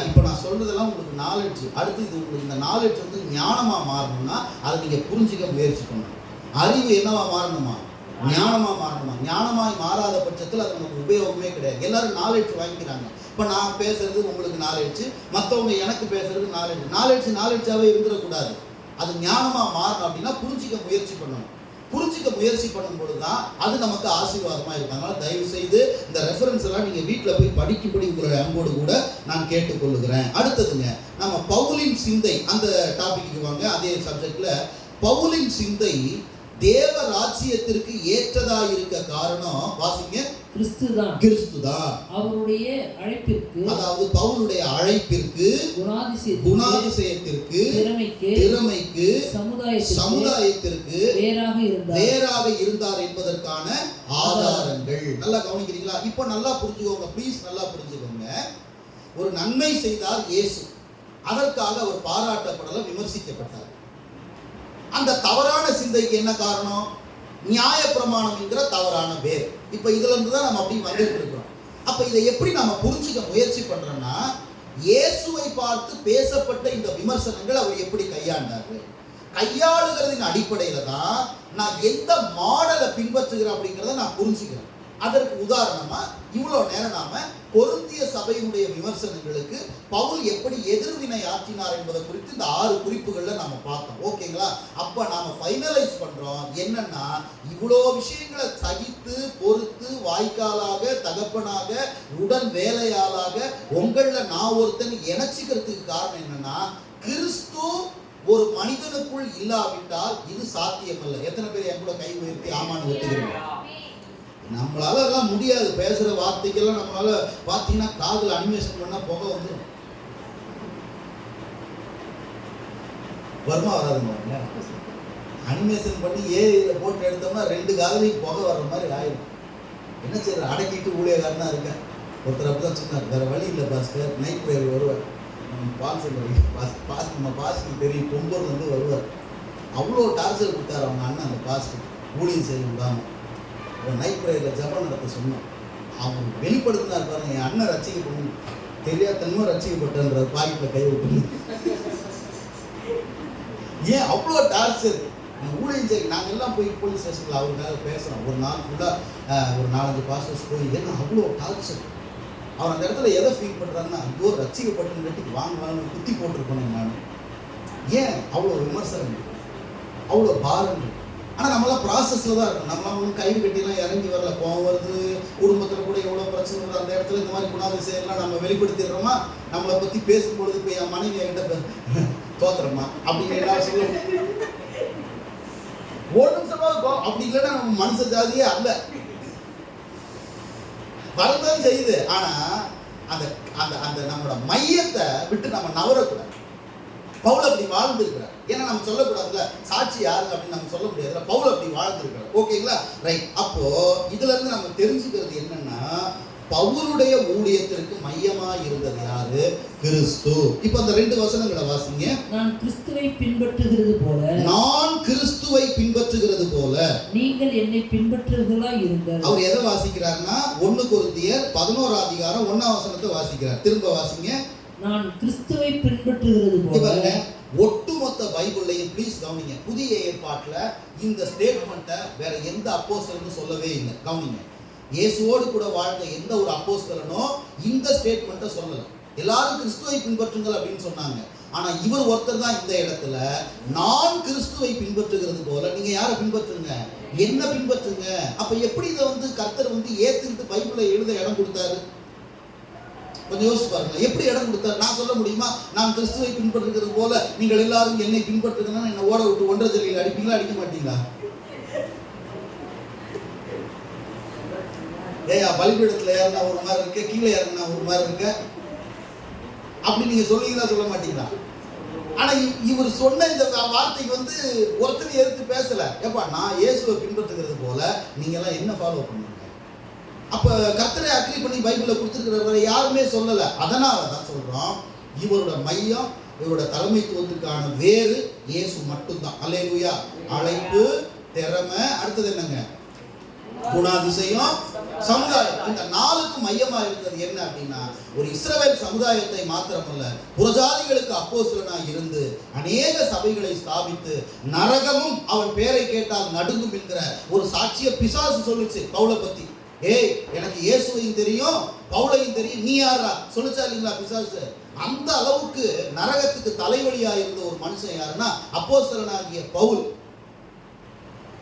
A: இப்போ நான் சொல்கிறதெல்லாம் உங்களுக்கு நாலேஜ், அடுத்து இது உங்களுக்கு இந்த நாலேஜ் வந்து ஞானமாக மாறணும்னா அதை நீங்கள் புரிஞ்சுக்க முயற்சி பண்ணணும். அறிவு என்னவா மாறணுமா? ஞானமா மாறணுமா? ஞானமாய் மாறாத பட்சத்தில் அது நமக்கு உபயோகமே கிடையாது. எல்லாரும் நாலேஜ் வாங்கிக்கிறாங்க. இப்போ நான் பேசுறது உங்களுக்கு நாலேஜ், மற்றவங்க எனக்கு பேசுறது நாலேஜாவே இருந்துடக்கூடாது. அது ஞானமா மாறணும் அப்படின்னா புரிஞ்சிக்க முயற்சி பண்ணணும். புரிஞ்சிக்க முயற்சி பண்ணும்போது தான் அது நமக்கு ஆசீர்வாதமா இருக்கும். அதனால தயவு செய்து இந்த ரெஃபரன்ஸ் எல்லாம் நீங்க வீட்டில் போய் படிக்கும்படி உங்களுடைய அன்போடு கூட நான் கேட்டுக்கொள்ளுகிறேன். அடுத்ததுங்க, நம்ம பவுலின் சிந்தை அந்த டாபிக்கு வாங்க. அதே சப்ஜெக்ட்ல பவுலின் சிந்தை தேவ ராஜ்யத்திற்கு ஏற்றதா இருக்க காரணம் வாசிங்க, கிறிஸ்துதான். அவருடைய அழைப்பிற்கு, அதாவது பவுலுடைய அழைப்பிற்கு, குணாதிசயத்திற்கு, திறமைக்கு, சமுதாயத்திற்கு வேறாக இருந்தார் என்பதற்கான ஆதாரங்கள். நல்லா கவனிக்கிறீங்களா? இப்போ நல்லா புரிஞ்சுக்கோங்க, ப்ளீஸ் நல்லா புரிஞ்சுக்கோங்க. ஒரு நன்மை செய்தார் இயேசு, அதற்காக அவர் பாராட்டப்படல, விமர்சிக்கப்பட்டார். அந்த தவறான சிந்தைக்கு என்ன காரணம்? நியாயப்பிரமாணம் என்கிற தவறான வேர். இப்ப இதுல இருந்து தான் நம்ம அப்படி வந்துட்டு இருக்கிறோம். அப்ப இதை எப்படி நம்ம புரிஞ்சுக்க முயற்சி பண்றோம்னா, இயேசுவை பார்த்து பேசப்பட்ட இந்த விமர்சனங்கள் அவர் எப்படி கையாண்டாரு, கையாளுகிறதின் அடிப்படையில தான் நான் எந்த மாடலை பின்பற்றுகிறேன் அப்படிங்கிறத நான் புரிஞ்சுக்கிறேன். அதற்கு உதாரணமா இவ்வளவு நேரம் நாம கொரிந்திய சபையினுடைய விமர்சனங்களுக்கு பவுல் எப்படி எதிர்வினை ஆற்றினார் என்பதை குறித்து இந்த 6 குறிப்புகள்ல நாம பார்த்தோம். ஓகேங்களா? அப்ப நாம ஃபைனலைஸ் பண்றோம் என்னன்னா, இவ்வளோ விஷயங்களை சகித்து பொறுத்து வாய்க்காலாக தகப்பனாக உடன் வேலையாளாக உங்கள நான் ஒருத்தன் இணைச்சிக்கிறதுக்கு காரணம் என்னன்னா, கிறிஸ்து ஒரு மனிதனுக்குள் இல்லாவிட்டால் இது சாத்தியமல்ல. எத்தனை பேர் என் கூட கை உயர்த்தி ஆமான்னு ஒத்துக்கிறீங்க? நம்மளால எல்லாம் முடியாது. பேசுற வார்த்தைக்கெல்லாம் நம்மளால பார்த்தீங்கன்னா காதுல அனிமேஷன் பண்ணா புகை வந்துடும். வருமா வராதுங்க? அனிமேஷன் பண்ணி ஏஐல போட்டு எடுத்தோம்னா 2 காதுலையும் புகை வர்ற மாதிரி ஆயிடும். என்ன செய்யற? அடக்கிட்டு ஊழியக்காரனா இருக்கேன். ஒருத்தர் அப்படிதான் சொன்னார், வேற வழி இல்லை பாஸ்கர், நைட் பிரேயர் வருவார். நம்ம பாஸ்க்கு தெரியும், பொங்கல் வந்து வருவார். அவ்வளோ டார்ச்சர் கொடுத்தாரு அவங்க அண்ணன் அந்த பாஸ்க்கு, ஊழியம் செய்ய விடாமல். ஒரு நைட் பிரேயரில் ஜபம் நடத்த சொன்னோம். அவங்க வெளிப்படுத்தினார் பாருங்க, என் அண்ணன் ரசிக்கப்படணும், தெரியாதனமாக ரசிக்கப்பட்டன்ற பாக்கெட்டில் கை விட்டு. ஏன் அவ்வளோ டார்ச்சர்? ஊழியம் செய்ய நாங்கள் எல்லாம் போய் போலீஸ் ஸ்டேஷனில் அவருக்காக பேசுகிறோம். ஒரு நாள் ஃபுல்லாக ஒரு 4-5 பாஸ்டர்ஸ் போய் ஏன்னா அவ்வளோ டார்ச்சர். அவர் அந்த இடத்துல எதை ஃபீல் பண்ணுறாருன்னா, ஐயோ ரசிக்கப்பட்டு வாங்கலாம்னு குத்தி போட்டிருக்கணும் நான். ஏன் அவ்வளோ விமர்சனம், அவ்வளோ பாரங்கள்? ஆனால் நம்மளாம் ப்ராசஸில் தான் இருக்கும். நம்மளாம் ஒன்றும் கை கட்டிலாம் இறங்கி வரல. கோவம் வருது, குடும்பத்தில் கூட எவ்வளோ பிரச்சனை வருது, அந்த இடத்துல இந்த மாதிரி குணாதிசயம்லாம் நம்ம வெளிப்படுத்திடுறோமா? நம்மளை பற்றி பேசும்பொழுது இப்போ என் மனைவி என்கிட்ட தோத்துறோமா அப்படின்னு எல்லாம் சொல்லுவோம். ஒரு நிமிஷமாக அப்படி இல்லைன்னா நம்ம மனுஷ ஜாதியே அல்ல. வரதான் செய்யுது. ஆனா அந்த அந்த அந்த நம்மளோட மையத்தை விட்டு நம்ம நவரக்கூடாது. பவுல் அப்படி வாழ்ந்துருக்கிறார். ஏன்னா நம்ம சொல்லக்கூடாதுல்ல, சாட்சி யாரு அப்படின்னு நம்ம சொல்ல முடியாதுல்ல. பவுல் அப்படி வாழ்ந்துருக்கிறார். ஓகேங்களா? ரைட். அப்போ இதுல இருந்து நம்ம தெரிஞ்சுக்கிறது என்னன்னா, பவுலுடைய ஊழியத்திற்கு மையமா இருந்தது யாரு? கிறிஸ்து. இப்போ அந்த 2 வசனங்களை வாசிங்க.
B: நான் கிறிஸ்துவை பின்பற்றுகிறது போல,
A: நான் கிறிஸ்துவை பின்பற்றுகிறது போல
B: நீங்கள் என்னை பின்பற்றுவர்களாய் இருங்கள்.
A: அவர் எதை வாசிக்கிறார்னா 1 கொரிந்தியர் 11 அதிகாரம் 1ஆம் வசனத்தை வாசிக்கிறார். திரும்ப வாசிங்க.
B: நான் கிறிஸ்துவை பின்பற்றுகிறது போல.
A: ஒட்டுமொத்த பைபிள்லையும் ப்ளீஸ் கவனிங்க, புதிய ஏற்பாட்டுல இந்த ஸ்டேட்மெண்ட்டை வேற எந்த அப்போஸ்தலனும் சொல்லவே இல்லை. கவனிங்க, இயேசுவோடு கூட வாழ்ந்த எந்த ஒரு அப்போஸ்தலனோ இந்த ஸ்டேட்மெண்ட்டை சொல்லல. எல்லாரும் கிறிஸ்துவை பின்பற்றுங்கள் அப்படின்னு சொன்னாங்க. ஆனா இவர் ஒருத்தர் தான் இந்த இடத்துல நான் கிறிஸ்துவை பின்பற்றுகிறது போல நீங்க யாரை பின்பற்றுங்க? என்ன பின்பற்றுங்க? அப்ப எப்படி இதை வந்து கர்த்தர் வந்து ஏத்துக்கிட்டு பைபிளை எழுத இடம் கொடுத்தாரு? கொஞ்சம் யோசிச்சு பாருங்க. எப்படி இடம் கொடுத்தாரு? நான் சொல்ல முடியுமா, நான் கிறிஸ்துவை பின்பற்றுகிறது போல நீங்கள் எல்லாரும் என்னை பின்பற்றுங்கன்னா என்ன ஓட விட்டு 1.5 ஜல்லியில் அடிப்பீங்களா, அடிக்க மாட்டீங்களா? ஏயா பலிபீடத்துல ஏறினா ஒரு மாதிரி இருக்க, கீழே இறங்கினா ஒரு மாதிரி இருக்க, அப்படி நீங்க சொல்லுவீங்களா சொல்ல மாட்டீங்களா? ஆனா இவர் சொன்ன இந்த வார்த்தைக்கு வந்து ஒருத்தர் எடுத்து பேசல. ஏப்பா நான் இயேசுவை பின்பற்றுகிறது போல நீங்க எல்லாம் என்ன ஃபாலோ பண்ணுங்க. அப்ப கர்த்தரை அக்ரி பண்ணி பைபிள்ல கொடுத்துருக்கிறவரை யாருமே சொல்லல. அதனால தான் சொல்றோம், இவரோட மையம், இவரோட தலைமைத்துவத்துக்கான வேறு இயேசு மட்டும்தான். அல்லேலூயா. அழைப்பு, திறமை, அடுத்தது என்னங்க? குணாதிசயம், சமுதாயம். இந்த 4க்கும் மையமா இருந்தது என்ன அப்படின்னா, ஒரு இஸ்ரவேல் சமுதாயத்தை மாத்திரமல்ல, புறஜாதிகளுக்கு அப்போஸ்தலனா இருந்து அநேக சபைகளை ஸ்தாபித்து நரகமும் அவன் பேரை கேட்டால் நடுங்கும் என்கிற ஒரு சாட்சிய பிசாசு சொல்லுச்சு பவுலை பத்தி. ஏய் எனக்கு இயேசுவையும் தெரியும் பவுலையும் தெரியும், நீ யாரா சொல்லுச்சா இல்லைங்களா பிசாசு? அந்த அளவுக்கு நரகத்துக்கு தலைவலியா இருந்த ஒரு மனுஷன் யாருன்னா அப்போஸ்தலனாகிய பவுல்.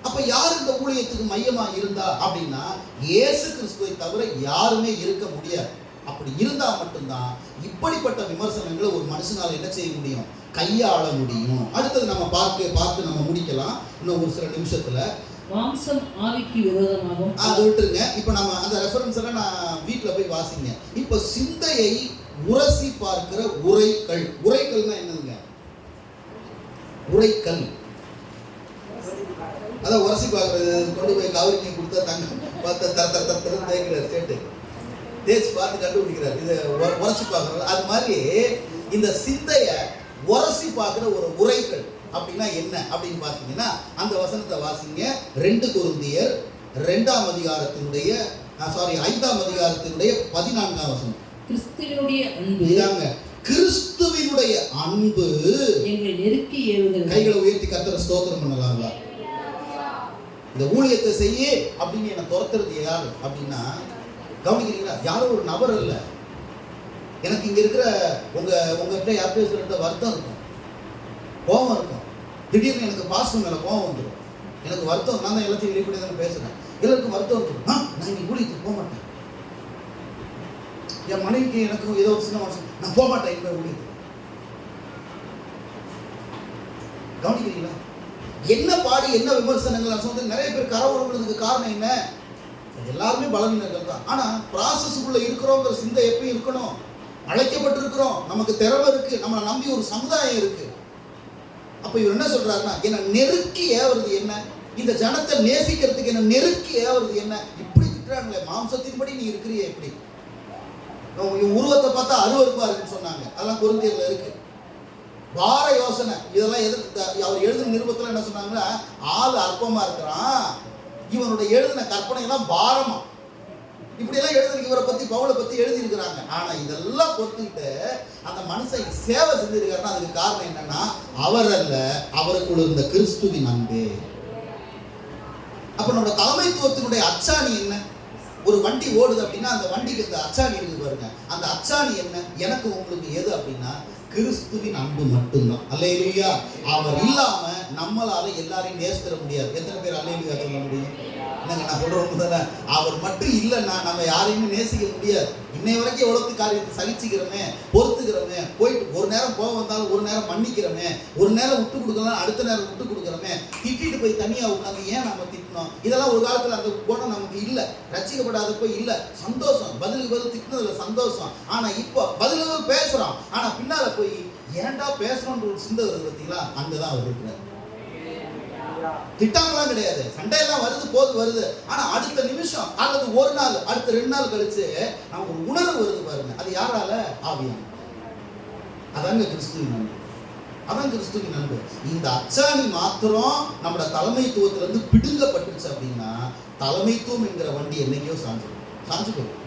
A: அப்ப யார் இந்த ஊழியத்துக்கு மையமா இருந்தா அப்படின்னா இயேசு கிறிஸ்துவை தவிர யாருமே இருக்க முடியாது. அப்படி இருந்தா மட்டும்தான் இப்படிப்பட்ட விமர்சனங்களை ஒரு மனுஷனால என்ன செய்ய முடியும்? கையாள முடியும். அடுத்தது நம்ம பார்த்து நம்ம முடிக்கலாம் இன்னும் ஒரு சில நிமிஷத்துல.
B: மாம்சம் ஆவிக்கு விரோதமாகும்.
A: அதை விட்டுருங்க. இப்ப நம்ம அந்த ரெஃபரன்ஸ் எல்லாம் நான் வீட்டுல போய் வாசிங்க. இப்ப சிந்தையை உரசி பார்க்கிற உரைக்கல். உரைக்கல்னா என்னதுங்க? உரைக்கல் அதான் உரசி பார்க்கறது. கொண்டு போய் கவரிங்க கொடுத்தா தங்க பார்த்து தேய்க்கிறார், சேட்டு தேய்ச்சி பார்த்து கண்டுபிடிக்கிறார். இதை உரசி பார்க்கறது. அது மாதிரி இந்த சிந்தைய உரசி பார்க்கிற ஒரு உரைக்கல். அப்படின்னா என்ன அப்படின்னு பார்த்தீங்கன்னா அந்த வசனத்தை வாசிங்க. 2 கொரிந்தியர் 2ஆம் அதிகாரத்தினுடைய 5ஆம் அதிகாரத்தினுடைய 14ஆம் வசனம்.
B: கிறிஸ்துவினுடைய அன்பு,
A: இதாங்க கிறிஸ்துவினுடைய அன்பு
B: எங்களை நெருக்கி ஏவுகிறது.
A: கைகளை உயர்த்தி கர்த்தரை ஸ்தோத்திரம் பண்ணலாங்களா? இந்த ஊழியத்தை செய்ய அப்படின்னு என்னை துரத்துறது யாரு அப்படின்னா, கவனிக்கிறீங்களா? யாரும் ஒரு நபர் இல்லை. எனக்கு இங்க இருக்கிற உங்ககிட்ட யார் பேசுகிற வருத்தம் இருக்கும், கோபம் இருக்கும். திடீர்னு எனக்கு பாஸ்டர் மேல கோபம் வந்துடும், எனக்கு வருத்தம். நான் தான் எல்லாத்தையும் வெளிப்படையாக தான் பேசுறேன். எல்லாருக்கும் வருத்தம் வந்துடும். நான் இங்க ஊழியத்துக்கு போக மாட்டேன். என் மனைவிக்கு எனக்கும் ஏதோ ஒரு சின்ன வருஷம், நான் போக மாட்டேன் இந்த ஊழியத்துக்கு. கவனிக்கிறீங்களா? என்ன பாடி என்ன விமர்சனங்கள் சொன்னது நிறைய பேர் கரவரங்கிறதுக்கு காரணம் என்ன? எல்லாருமே பலவீனர்கள் தான். ஆனா ப்ராசஸ்க்குள்ள இருக்கிறோங்கிற சிந்தை எப்பயும் இருக்கணும். அழைக்கப்பட்டிருக்கிறோம், நமக்கு திறமை இருக்கு, நம்மளை நம்பி ஒரு சமுதாயம் இருக்கு. அப்ப இவர் என்ன சொல்றாருன்னா, என்ன நெருக்கி ஏவுறது என்ன? இந்த ஜனத்தை நேசிக்கிறதுக்கு என்ன நெருக்கி ஏவுறது என்ன? இப்படி திட்டுறாங்களே, மாம்சத்தின்படி நீ இருக்கிறியே எப்படி? உருவத்தை பார்த்தா அருவருப்பா இருக்குன்னு சொன்னாங்க. அதெல்லாம் கொரிந்தியர்ல இருக்கு. வார யோசனை இதெல்லாம் அவர் எழுதின நிருபத்தில் என்ன சொன்னாங்கன்னா, ஆள் அற்பமா இருக்கிறான், இவனுடைய எழுதின கற்பனை எல்லாம் பாரமா, இப்படியெல்லாம் எழுதி இவரை பத்தி பவுலை பத்தி எழுதி இருக்கிறாங்க. ஆனா இதெல்லாம் பொறுத்துக்கிட்டு அந்த மனுஷன் சேவை செஞ்சிருக்காருன்னா அதுக்கு காரணம் என்னன்னா, அவர் அல்ல, அவருக்குள்ள இருந்த கிறிஸ்துவின் அன்பு. அப்ப நம்ம தலைமைத்துவத்தினுடைய அச்சாணி என்ன? ஒரு வண்டி ஓடுது அப்படின்னா அந்த வண்டிக்கு இந்த அச்சாணி இருக்கு பாருங்க. அந்த அச்சாணி என்ன? எனக்கு உங்களுக்கு எது அப்படின்னா கிறிஸ்துவின் அன்பு மட்டும்தான். அல்லேலூயா. அவர் இல்லாம நம்மளால எல்லாரையும் நேசிக்க முடியாது. எத்தனை பேர் அல்லேலூயா சொல்ல முடியும்? என்னங்க நான் சொல்றேன் தானே, அவர் மட்டும் இல்லைன்னா நம்ம யாரையுமே நேசிக்க முடியாது. இன்னை வரைக்கும் எவ்வளவு காரியத்தை சகிச்சுக்கிறோமே, பொறுத்துக்கிறோமே, போயிட்டு ஒரு நேரம் கோவம் வந்தாலும் ஒரு நேரம் மன்னிக்கிறோமே, ஒரு நேரம் விட்டு கொடுக்கலாம் அடுத்த நேரம் விட்டு கொடுக்குறோமே, திட்டிட்டு போய் தனியா உட்காந்து ஏன் நம்ம திட்டணும்? இதெல்லாம் ஒரு காலத்துல அந்த குணம் நமக்கு இல்லை, ரசிக்கப்படாதப்போ இல்லை. சந்தோஷம், பதிலுக்கு பதில் திட்டினதுல சந்தோஷம். ஆனா இப்போ பதிலுக்கு பேசுறோம், ஆனா பின்னால போய் ஏன்டா பேசுறோன்ற ஒரு சிந்தை வருது பார்த்தீங்களா? அங்கதான் அவர் இருக்கிறார். திட்டங்கள்லாம் கிடையாது, சண்டையெல்லாம் வருது. ஆனா அடுத்த நிமிஷம் அல்லது ஒரு நாள் அடுத்த 2 நாள் கழிச்சு நமக்கு ஒரு உணர்வு வருது பாருங்க. அது யாரால? ஆவியான. அதாங்க கிறிஸ்துவின் அன்பு. அதான் கிறிஸ்துவின் அன்பு. இந்த அச்சாணி மாத்திரம் நம்மளோட தலைமைத்துவத்திலிருந்து பிடுங்கப்பட்டுருச்சு அப்படின்னா தலைமைத்துவம் என்கிற வண்டி என்னைக்கோ சாஞ்சு போகும்.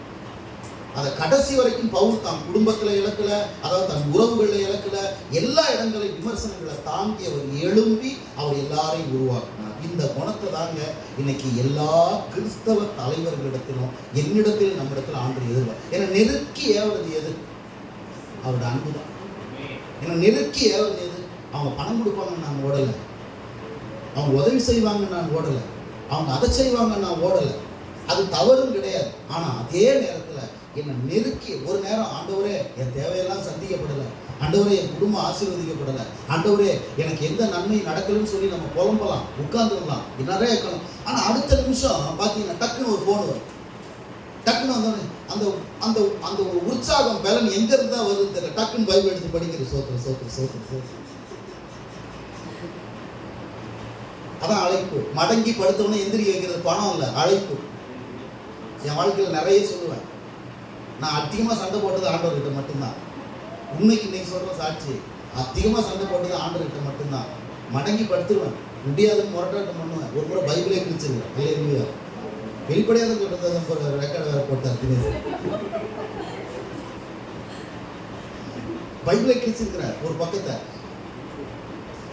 A: அதை கடைசி வரைக்கும் பவுல் தான் குடும்பத்துல இழக்கல, அதாவது தன் உறவுகளில் இழக்கல, எல்லா இடங்களையும் விமர்சனங்களை தாங்கி அவர் எழும்பி அவர் எல்லாரையும் உருவாக்கினார். இந்த குணத்தை தாங்க இன்னைக்கு எல்லா கிறிஸ்தவ தலைவர்களிடத்திலும் என்னிடத்தில் நம்மிடத்தில் ஆண்டு எதிர்வார். ஏன்னா நெருக்கி ஏவது எது? அவரோட அன்பு தான். ஏன்னா நெருக்கி ஏவது எது? அவங்க பணம் கொடுப்பாங்கன்னு நான் ஓடலை, அவங்க உதவி செய்வாங்கன்னு நான் ஓடலை, அவங்க அதை செய்வாங்கன்னு நான் ஓடலை. அது தவறும் கிடையாது. ஆனா அதே நேரத்தில் என்னை நெருக்கி ஒரு நேரம், ஆண்டவரே என் தேவையெல்லாம் சந்திக்கப்படலை, ஆண்டவரே என் குடும்பம் ஆசீர்வதிக்கப்படலை, ஆண்டவரே எனக்கு எந்த நன்மை நடக்கலன்னு சொல்லி நம்ம புலம்பலாம், உட்கார்ந்துடலாம், நிறைய இருக்கணும். ஆனா அடுத்த நிமிஷம் பார்த்தீங்கன்னா டக்குன்னு ஒரு ஃபோன் வரும். டக்குன்னு வந்தோடனே அந்த அந்த அந்த ஒரு உற்சாகம் பலன் எங்க இருந்தா வருது தெரியல. டக்குன்னு பைபிள் எடுத்து படிக்கிற சோத்திரம். அதான் அழைப்பு. மடங்கி படுத்தவனே எந்திரி வைக்கிறது பணம் இல்லை, அழைப்பு. என் வாழ்க்கையில் நிறைய சொல்லுவேன். நான் அதிகமாக சண்டை போட்டது ஆண்டவர்கிட்ட மட்டும்தான். உண்மைக்கு இன்னைக்கு சொல்ற சாட்சி, அதிகமாக சண்டை போட்டது ஆண்டவர்கிட்ட மட்டும்தான். மடங்கி படுத்துருவேன், முடியாதுன்னு முரட்டாட்டம் பண்ணுவேன். ஒரு முறை பைபிளே கிழிச்சிருவேன். இல்லையா? வெளிப்படையாக சொல்றது ரெக்கார்டு வேற போட்டார். பைபிளை கிழிச்சிருக்கிறார் ஒரு பக்கத்தை.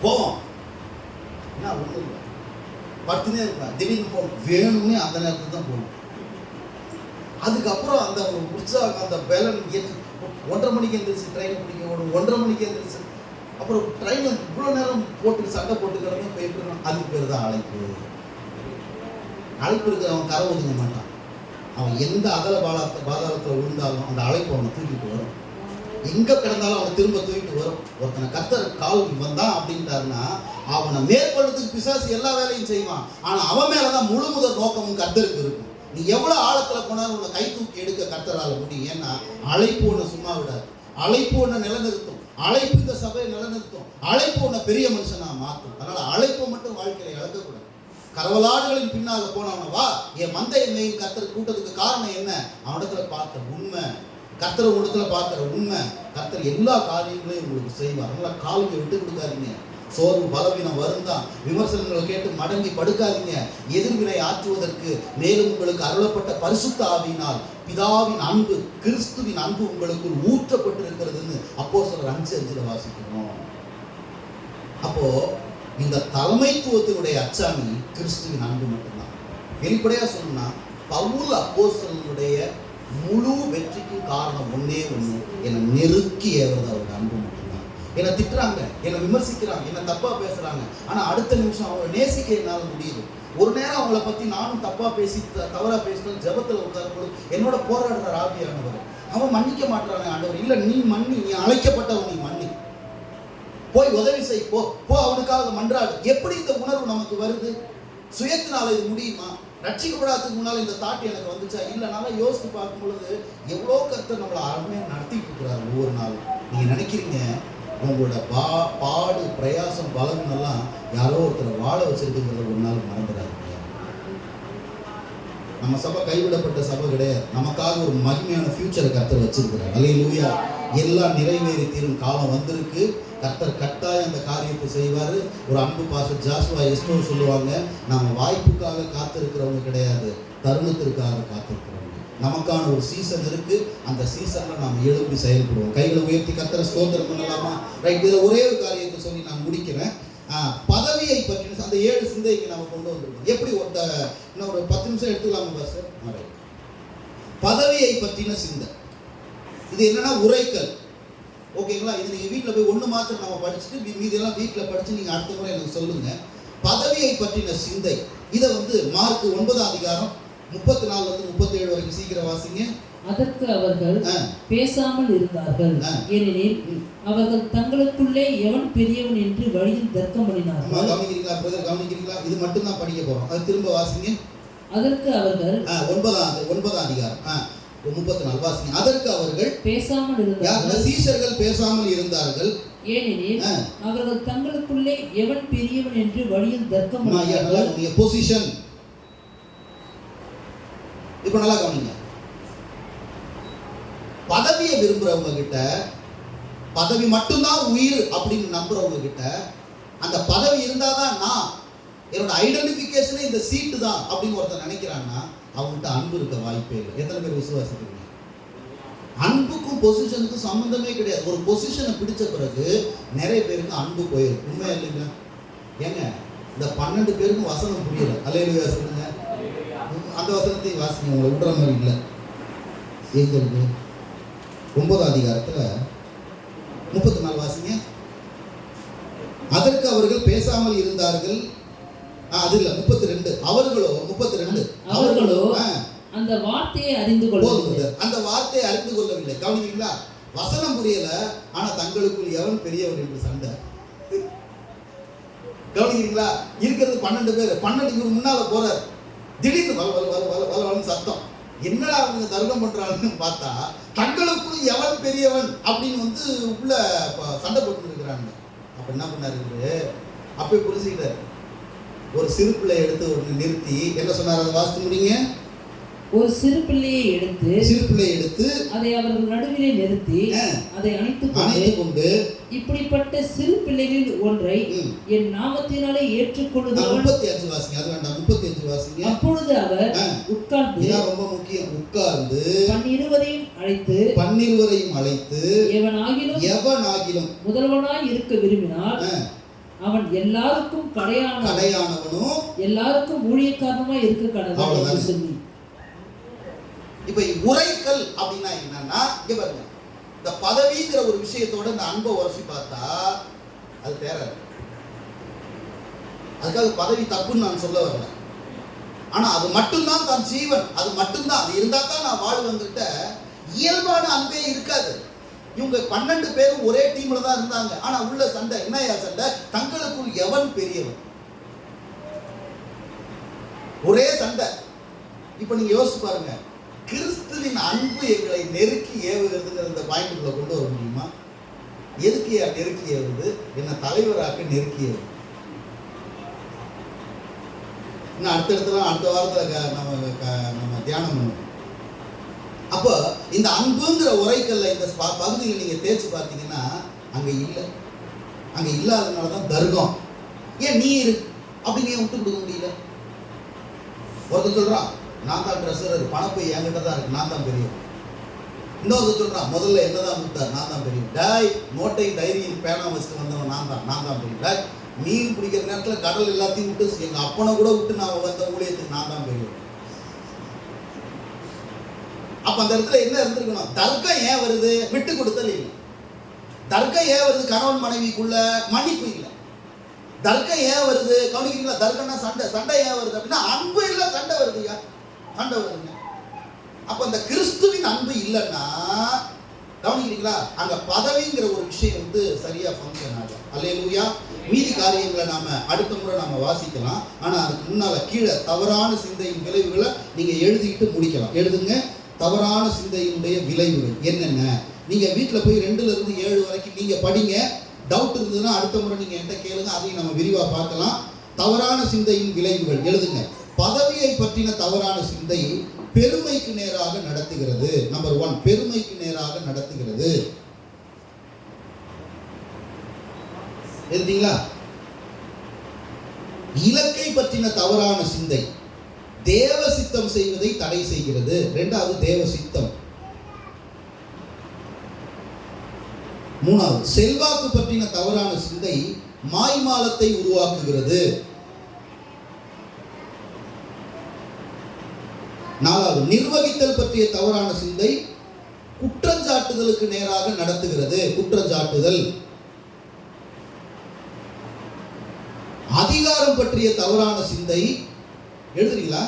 A: போவோம் என்ன ஒன்றும் இல்லை, படுத்துனே இருப்பேன். திடீர்னு போகணும், வேணும்னே அந்த நேரத்துக்கு தான் போகணும். அதுக்கப்புறம் அந்த உற்சாகம், அந்த பேலன் 1:30 மணிக்கு எழுந்திரிச்சு ட்ரெயின் பிடிக்க ஓடும், 1:30 மணிக்கு எழுந்திரிச்சு அப்புறம் ட்ரெயினில் இவ்வளோ நேரம் போட்டு சண்டை போட்டு கிடந்து போயிட்டு, அதுக்கு பேர் தான் அழைப்பு. அழைப்பு இருக்கிற அவன் கரை ஒதுங்க மாட்டான். அவன் எந்த அகல பாதாளத்தில் விழுந்தாலும் அந்த அழைப்பு அவனை தூக்கிட்டு வரும். எங்கே கிடந்தாலும் அவனை திரும்ப தூக்கிட்டு வரும். ஒருத்தனை கர்த்தர் கால் வந்தான் அப்படின்ட்டாருன்னா அவனை மேற்கொள்ளத்துக்கு பிசாசு எல்லா வேலையும் செய்வான். ஆனால் அவன் மேலே தான் முழு முதல் நோக்கமும் கர்த்தருக்கு இருக்கும். நீ எவ்வளோ ஆழத்தில் போனாலும் உன்னை கை தூக்கி எடுக்க கர்த்தரால் முடியும். ஏன்னா அழைப்பு உன்னை சும்மா விடாது, அழைப்பு உன்னை நிலநிறுத்தும், அழைப்பு இந்த சபையை நிலநிறுத்தும், அழைப்பு உன்னை பெரிய மனுஷனா மாற்றும். அதனால அழைப்பை மட்டும் வாழ்க்கையில இழக்கக்கூடாது. கரவலாடுகளின் பின்னாக போனவன வா, என் மந்தையை மேயும் கர்த்தர் கூட்டத்துக்கு காரணம் என்ன? அவனிடத்துல பார்த்த உண்மை, கர்த்தர் உங்களிடத்துல பார்க்கிற உண்மை. கர்த்தர் எல்லா காரியங்களையும் உங்களுக்கு செய்வார். அதனால காலுக்கு விட்டு கொடுக்காதீங்க. சோர்வு பலவீனம் வரும் தான். விமர்சனங்களை கேட்டு மடங்கி படுக்காதீங்க. எதிர்வினை ஆற்றுவதற்கு மேலும் உங்களுக்கு அருளப்பட்ட பரிசுத்த ஆவியினால் பிதாவின் அன்பு, கிறிஸ்துவின் அன்பு உங்களுக்குள் ஊற்றப்பட்டிருக்கிறதுன்னு அப்போஸ்தலர் 5:5 வாசிக்கிறோம். அப்போ இந்த தலைமைத்துவத்தினுடைய அச்சாணி கிறிஸ்துவின் அன்பு மட்டும்தான். வெளிப்படையா சொல்லணும்னா பவுல் அப்போஸ்தலனுடைய முழு வெற்றிக்கு காரணம் ஒண்ணே ஒண்ணு, என்னை நெருக்கி ஏவது அவருடைய அன்பு மட்டும்தான். என்னை திட்டுறாங்க, என்னை விமர்சிக்கிறாங்க, என்னை தப்பா பேசுறாங்க, ஆனா அடுத்த நிமிஷம் அவங்களை நேசிக்க என்னால் முடியுது. ஒரு நேரம் அவங்கள பத்தி நானும் தப்பா பேசி தவறா பேசினேன், ஜெபத்துல உட்காரும்போது என்னோட போராடுற ஆவியானவர் அவன் மன்னிக்க மாட்டானே ஆண்டவர், இல்ல நீ மன்னி, நீ அழைக்கப்பட்டவன், நீ மன்னி, போய் உதவி செய், போ அவனுக்காக மன்றாடு. எப்படி இந்த உணர்வு நமக்கு வருது? சுயத்தினால இது முடியுமா? ரட்சிக்கப்படாததுக்கு முன்னால் இந்த தாட் எனக்கு வந்துச்சா? இல்லை. நல்லா யோசித்து பார்க்கும் பொழுது எவ்வளோ கர்த்தர் நம்மளை அருமையாக நடத்திட்டு இருக்கிறார் ஒவ்வொரு நாளும். நீங்கள் நினைக்கிறீங்க உங்களோட பாடு பிரயாசம் பலனெல்லாம் யாரோ ஒருத்தரை வாழ வச்சிருக்குங்கிறத ஒரு நாள் மறந்துடாது. நம்ம சபை கைவிடப்பட்ட சபை கிடையாது. நமக்காக ஒரு மகிமையான ஃபியூச்சரை கர்த்தர் வச்சிருக்கிறார். அல்லேலூயா. எல்லாம் நிறைவேறி தீரும் காலம் வந்திருக்கு. கர்த்தர் கட்டாயம் அந்த காரியத்தை செய்வார். ஒரு அன்பு பாஸ்டர் ஜாஸ்வா எஸ்டோர் சொல்லுவாங்க, நம்ம வாய்ப்புக்காக காத்திருக்கிறவங்க கிடையாது, தருணத்திற்காக காத்திருக்கிறவங்க. நமக்கான ஒரு சீசன் இருக்கு. அந்த சீசன்ல நாம் எழுப்பி செயல்படுவோம். கைகளை உயர்த்தி கர்த்தரை ஸ்தோத்திரம் பண்ணலாமா? ரைட். இதில் ஒரே ஒரு காரியத்தை சொல்லி நான் முடிக்கிறேன். பதவியை பற்றின அந்த 7 சிந்தைக்கு நம்ம கொண்டு வந்துருக்கோம். எப்படி இன்னும் ஒரு 10 நிமிஷம் எடுத்துக்கலாமா பாஸ்டர்? பதவியை பற்றின சிந்தை இது என்னன்னா உரைக்கல். ஓகேங்களா? இது நீங்கள் வீட்டில் போய் ஒன்று மாத்திரம் நம்ம படிச்சுட்டு மீதெல்லாம் வீட்டில் படித்து நீங்கள் அடுத்த முறை எனக்கு சொல்லுங்கள். பதவியை பற்றின சிந்தை இதை மார்க் 9:34-37 வரைக்கும் சீக்கிரம் வாசிங்க.
B: அதற்கு அவர்கள் பேசாமல் இருந்தார்கள், ஏனெனில் அவர்கள் தங்களுக்குள்ளே எவன் பெரியவன் என்று வழியில் தர்க்கம் பண்ணினார்கள்.
A: கவனிக்கிறீங்களா பிரதர்? கவனிக்கிறீங்களா? இது மட்டும் தான் படிக்க போகிறோம். அது திரும்ப வாசிங்க.
B: அதற்கு அவர்கள்
A: 9:34 வாசிங்க. அதற்கு அவர்கள்
B: பேசாமல் இருந்தார்கள்.
A: சீஷர்கள் பேசாமல் இருந்தார்கள்,
B: ஏனெனில் அவர்கள் தங்களுக்குள்ளே எவன் பெரியவன் என்று வழியில் தர்க்கம் பண்ணினார்கள்.
A: பொசிஷன் இப்ப நல்லா கவனிங்க. பதவியை விரும்புறவங்க கிட்ட, பதவி மட்டும்தான் உயிர் அப்படின்னு நம்புறவங்க கிட்ட, அந்த பதவி இருந்தாதான் நான் என்னோட ஐடென்டிஃபிகேஷனே இந்த சீட்டு தான் அப்படின்னு ஒருத்தர் நினைக்கிறாங்கன்னா அவங்ககிட்ட அன்பு இருக்க வாய்ப்பே இல்லை. எத்தனை பேர் விசுவாசிக்கிறீங்க? அன்புக்கும் பொசிஷனுக்கும் சம்பந்தமே கிடையாது. ஒரு பொசிஷனை பிடிச்ச பிறகு நிறைய பேருக்கு அன்பு போயிருக்கு. உண்மையா இல்லைங்களா? ஏங்க இந்த 12 பேருக்கும் வசனம் புரியல. அல்லேலூயா சொல்லுங்க. அந்த வசனத்தையும் வாசிங்க, உங்களை விடுற மாதிரி இல்லை. எங்க இருக்கு? 9ஆம் அதிகாரத்துல 34 வாசிங்க. அதற்கு அவர்கள் பேசாமல் இருந்தார்கள். அது இல்ல 32. அவர்களோ
B: அந்த வார்த்தையை அறிந்து கொள்ளவில்லை.
A: அந்த வார்த்தையை அறிந்து கொள்ளவில்லை. கவனிங்களா? வசனம் புரியல, ஆனா தங்களுக்குள் எவன் பெரியவன் என்று சண்டை. கவனிக்கிறீங்களா? இருக்கிறது 12 பேர். 12 முன்னால போறார். திடீர்னு வல சத்தம். என்னடா அவங்க தர்க்கம் பண்றாங்கன்னு பார்த்தா தங்களுக்குள் எவன் பெரியவன் அப்படின்னு உள்ள சண்டை போட்டு இருக்கிறாங்க. அப்ப என்ன பண்ணாரு? அப்ப புரிஞ்சுக்கிட்டாரு. ஒரு சிறு பிள்ளை எடுத்து ஒன்று நிறுத்தி என்ன சொன்னார்? அதை வாசித்து முடிங்க.
B: ஒரு சிறு பிள்ளையை எடுத்து அதை அவர்கள் நடுவிலே நிறுத்தி அதை அணைத்துக் கொண்டு இப்படிப்பட்ட சிறு பிள்ளைகளில் ஒன்றை என் நாமத்தினாலே ஏற்றுக்கொள்ளுதல்.
A: 35 வாசிங்க. அது வேண்டாம், 35 வாசிங்க.
B: அப்பொழுது அவர் உட்கார்ந்து,
A: ரொம்ப முக்கியம், உட்கார்ந்து
B: 12 அழைத்து
A: எவனாகிலும்
B: முதல்வனாய் இருக்க விரும்பினார் அவன் எல்லாருக்கும் கடையானவனும் எல்லாருக்கும் ஊழியக்காரனுமா இருக்க கடவுள் சொல்லி.
A: இப்ப உரைக்கல் அப்படின்னா என்னன்னா, இங்க பாருங்க, இந்த பதவிங்கிற ஒரு விஷயத்தோட இந்த அன்பை உரசி பார்த்தா அது தேவை. அதுக்காக பதவி தப்புன்னு நான் சொல்ல வரல. ஆனா அது மட்டும்தான் தான் ஜீவன், அது மட்டும்தான், அது இருந்தா தான் நான் வாழ்வங்கிட்ட இயல்பான அன்பே இருக்காது. இவங்க 12 பேரும் ஒரே டீம்ல தான் இருந்தாங்க. ஆனா உள்ள சண்டை என்னையா சண்டை? தங்களுக்குள் எவன் பெரியவன், ஒரே சண்டை. இப்ப நீங்க யோசிச்சு பாருங்க, கிறிஸ்துவின் அன்பு எங்களை நெருக்கி ஏவுகிறதுங்கிற இந்த பாயிண்ட்டுக்குள்ள கொண்டு வர முடியுமா? எதுக்கு நெருக்கி ஏவுது? என்ன தலைவராக்க நெருக்கி ஏவுது. இன்னும் அடுத்த வாரத்துல நம்ம தியானம் பண்ணுவோம். அப்போ இந்த அன்புங்கிற உரைக்கல்ல இந்த பகுதியில் நீங்க தேய்ச்சி பார்த்தீங்கன்னா அங்க இல்லை. அங்க இல்லாதனால தான் தர்க்கம். ஏன் நீ இரு அப்படின்னு ஏன் விட்டு கொடுக்க முடியல? ஒருத்தர் சொல்றான், நான் தான் ட்ரெஸரர், பணப்பை என்கிட்ட தான் இருக்கு, நான் தான் பெரியவன். இன்னொருத்தர் சொல்றான், முதல்ல என்னதான் கொடுத்தார், நான் தான் பெரியவன். டாய், நோட்டை டைரியில் பேனா வச்சுட்டு வந்தவன் நான் தான் பெரியவன். டாய், மீன் பிடிக்கிற நேரத்தில் கடல் எல்லாத்தையும் விட்டு எங்க அப்பனை கூட விட்டு நான் வந்த ஊழியத்துக்கு நான் தான் பெரியவன். அப்ப அந்த இடத்துல என்ன இருந்திருக்கணும்? தர்க்கம் ஏன் வருது? விட்டு கொடுத்தல் இல்லை. தர்க்கம் ஏன் வருது? கணவன் மனைவிக்குள்ள மன்னிப்பு இல்லை. தர்க்கம் ஏன் வருது? கவனிக்கிறீங்களா? தர்க்கம்னா சண்டை ஏன் வருது அப்படின்னா அன்பு இல்லை, சண்டை வருதுயா, சண்டை வருதுங்க. அப்ப அந்த கிறிஸ்துவின் அன்பு இல்லைன்னா, கவனிக்கிறீங்களா, அங்க பதவிங்கிற ஒரு விஷயம் வந்து சரியா ஃபங்க்ஷன் ஆகும். அல்லேலூயா. மீதி காரியங்களை நாம அடுத்த முறை நாம வாசிக்கலாம். ஆனா அதுக்கு முன்னால கீழே தவறான சிந்தையின் விளைவுகளை நீங்க எழுதிட்டு முடிக்கலாம். எழுதுங்க, தவறான சிந்தையினுடைய விளைவுகள் என்னென்ன. நீங்க வீட்டில் போய் 2ல இருந்து 7 வரைக்கும் நீங்க படிங்க. டவுட் இருந்ததுன்னா அடுத்த முறை நீங்க என்கிட்ட கேளுங்க, அதையும் நம்ம விரிவா பார்க்கலாம். தவறான சிந்தையின் விளைவுகள் எழுதுங்க. பதவியை பற்றின தவறான சிந்தை பெருமைக்கு நேராக நடத்துகிறது. நம்பர் 1, பெருமைக்கு நேராக நடத்துகிறது. எழுதிங்களா? இலக்கை பற்றின தவறான சிந்தை தேவ சித்தம் செய்வதை தடை செய்கிறது. 2வது தேவ சித்தம். 3வது செல்வாக்கு பற்றின தவறான சிந்தை மாய்மாலத்தை உருவாக்குகிறது. 4வது நிர்வகித்தல் பற்றிய தவறான சிந்தை குற்றஞ்சாட்டுதலுக்கு நேராக நடத்துகிறது. குற்றஞ்சாட்டுதல். அதிகாரம் பற்றிய தவறான சிந்தை எழுதுறீங்களா?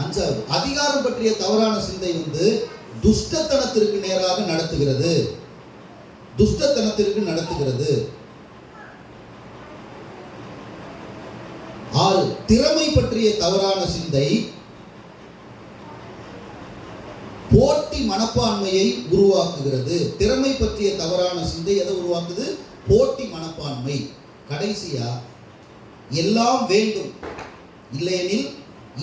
A: 5வது அதிகாரம் பற்றிய தவறான சிந்தை வந்து துஷ்டத்தனத்திற்கு நேராக நடத்துகிறது. துஷ்டத்தனத்திற்கு நடத்துகிறது. 6 திறமை பற்றிய தவறான சிந்தை போட்டி மனப்பான்மையை உருவாக்குகிறது. திறமை பற்றிய தவறான சிந்தை எதை உருவாக்குது? போட்டி மனப்பான்மை. கடைசியா எல்லாம் வேண்டும், இல்லையெனில்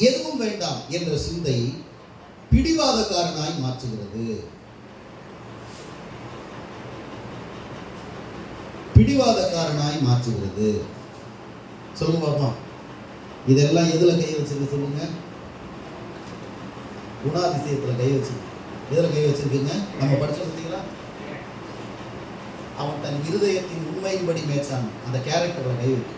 A: எதுவும் வேண்டாம் என்ற சிந்தை பிடிவாதக்காரனாய் மாற்றுகிறது. பிடிவாதக்காரனாய் மாற்றுகிறது. சொல்லுங்க பாப்பா, இதெல்லாம் எதுல கை வச்சிருக்கு சொல்லுங்க? குணாதிசயத்துல கை வச்சு. எதுல கை வச்சிருக்கீங்க? நம்ம படிச்சு பார்த்தீங்களா? அவன் தன் இருதயத்தின் உண்மையின்படி மேய்ச்சான். அந்த கேரக்டர்ல கை வைக்கும்.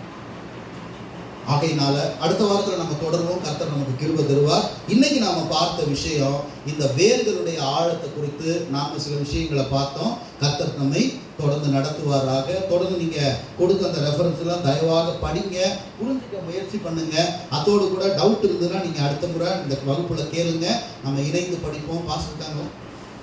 A: ஆகையினால அடுத்த வாரத்தில் நம்ம தொடர்வோம். கர்த்தர் நமக்கு கிருபை தருவார். இன்னைக்கு நாம பார்த்த விஷயம் இந்த வேர்களுடைய ஆழத்தை குறித்து நாம சில விஷயங்களை பார்த்தோம். கர்த்தர் நம்மை தொடர்ந்து நடத்துவாராக. தொடர்ந்து நீங்க கொடுத்த அந்த ரெஃபரன்ஸ் எல்லாம் தயவாக படிங்க, புரிஞ்சுக்க முயற்சி பண்ணுங்க. அதோடு கூட டவுட் இருந்ததுன்னா நீங்க அடுத்த முறை இந்த வகுப்புல கேளுங்க. நம்ம இணைந்து படிப்போம். பாஸ் இருக்காங்க.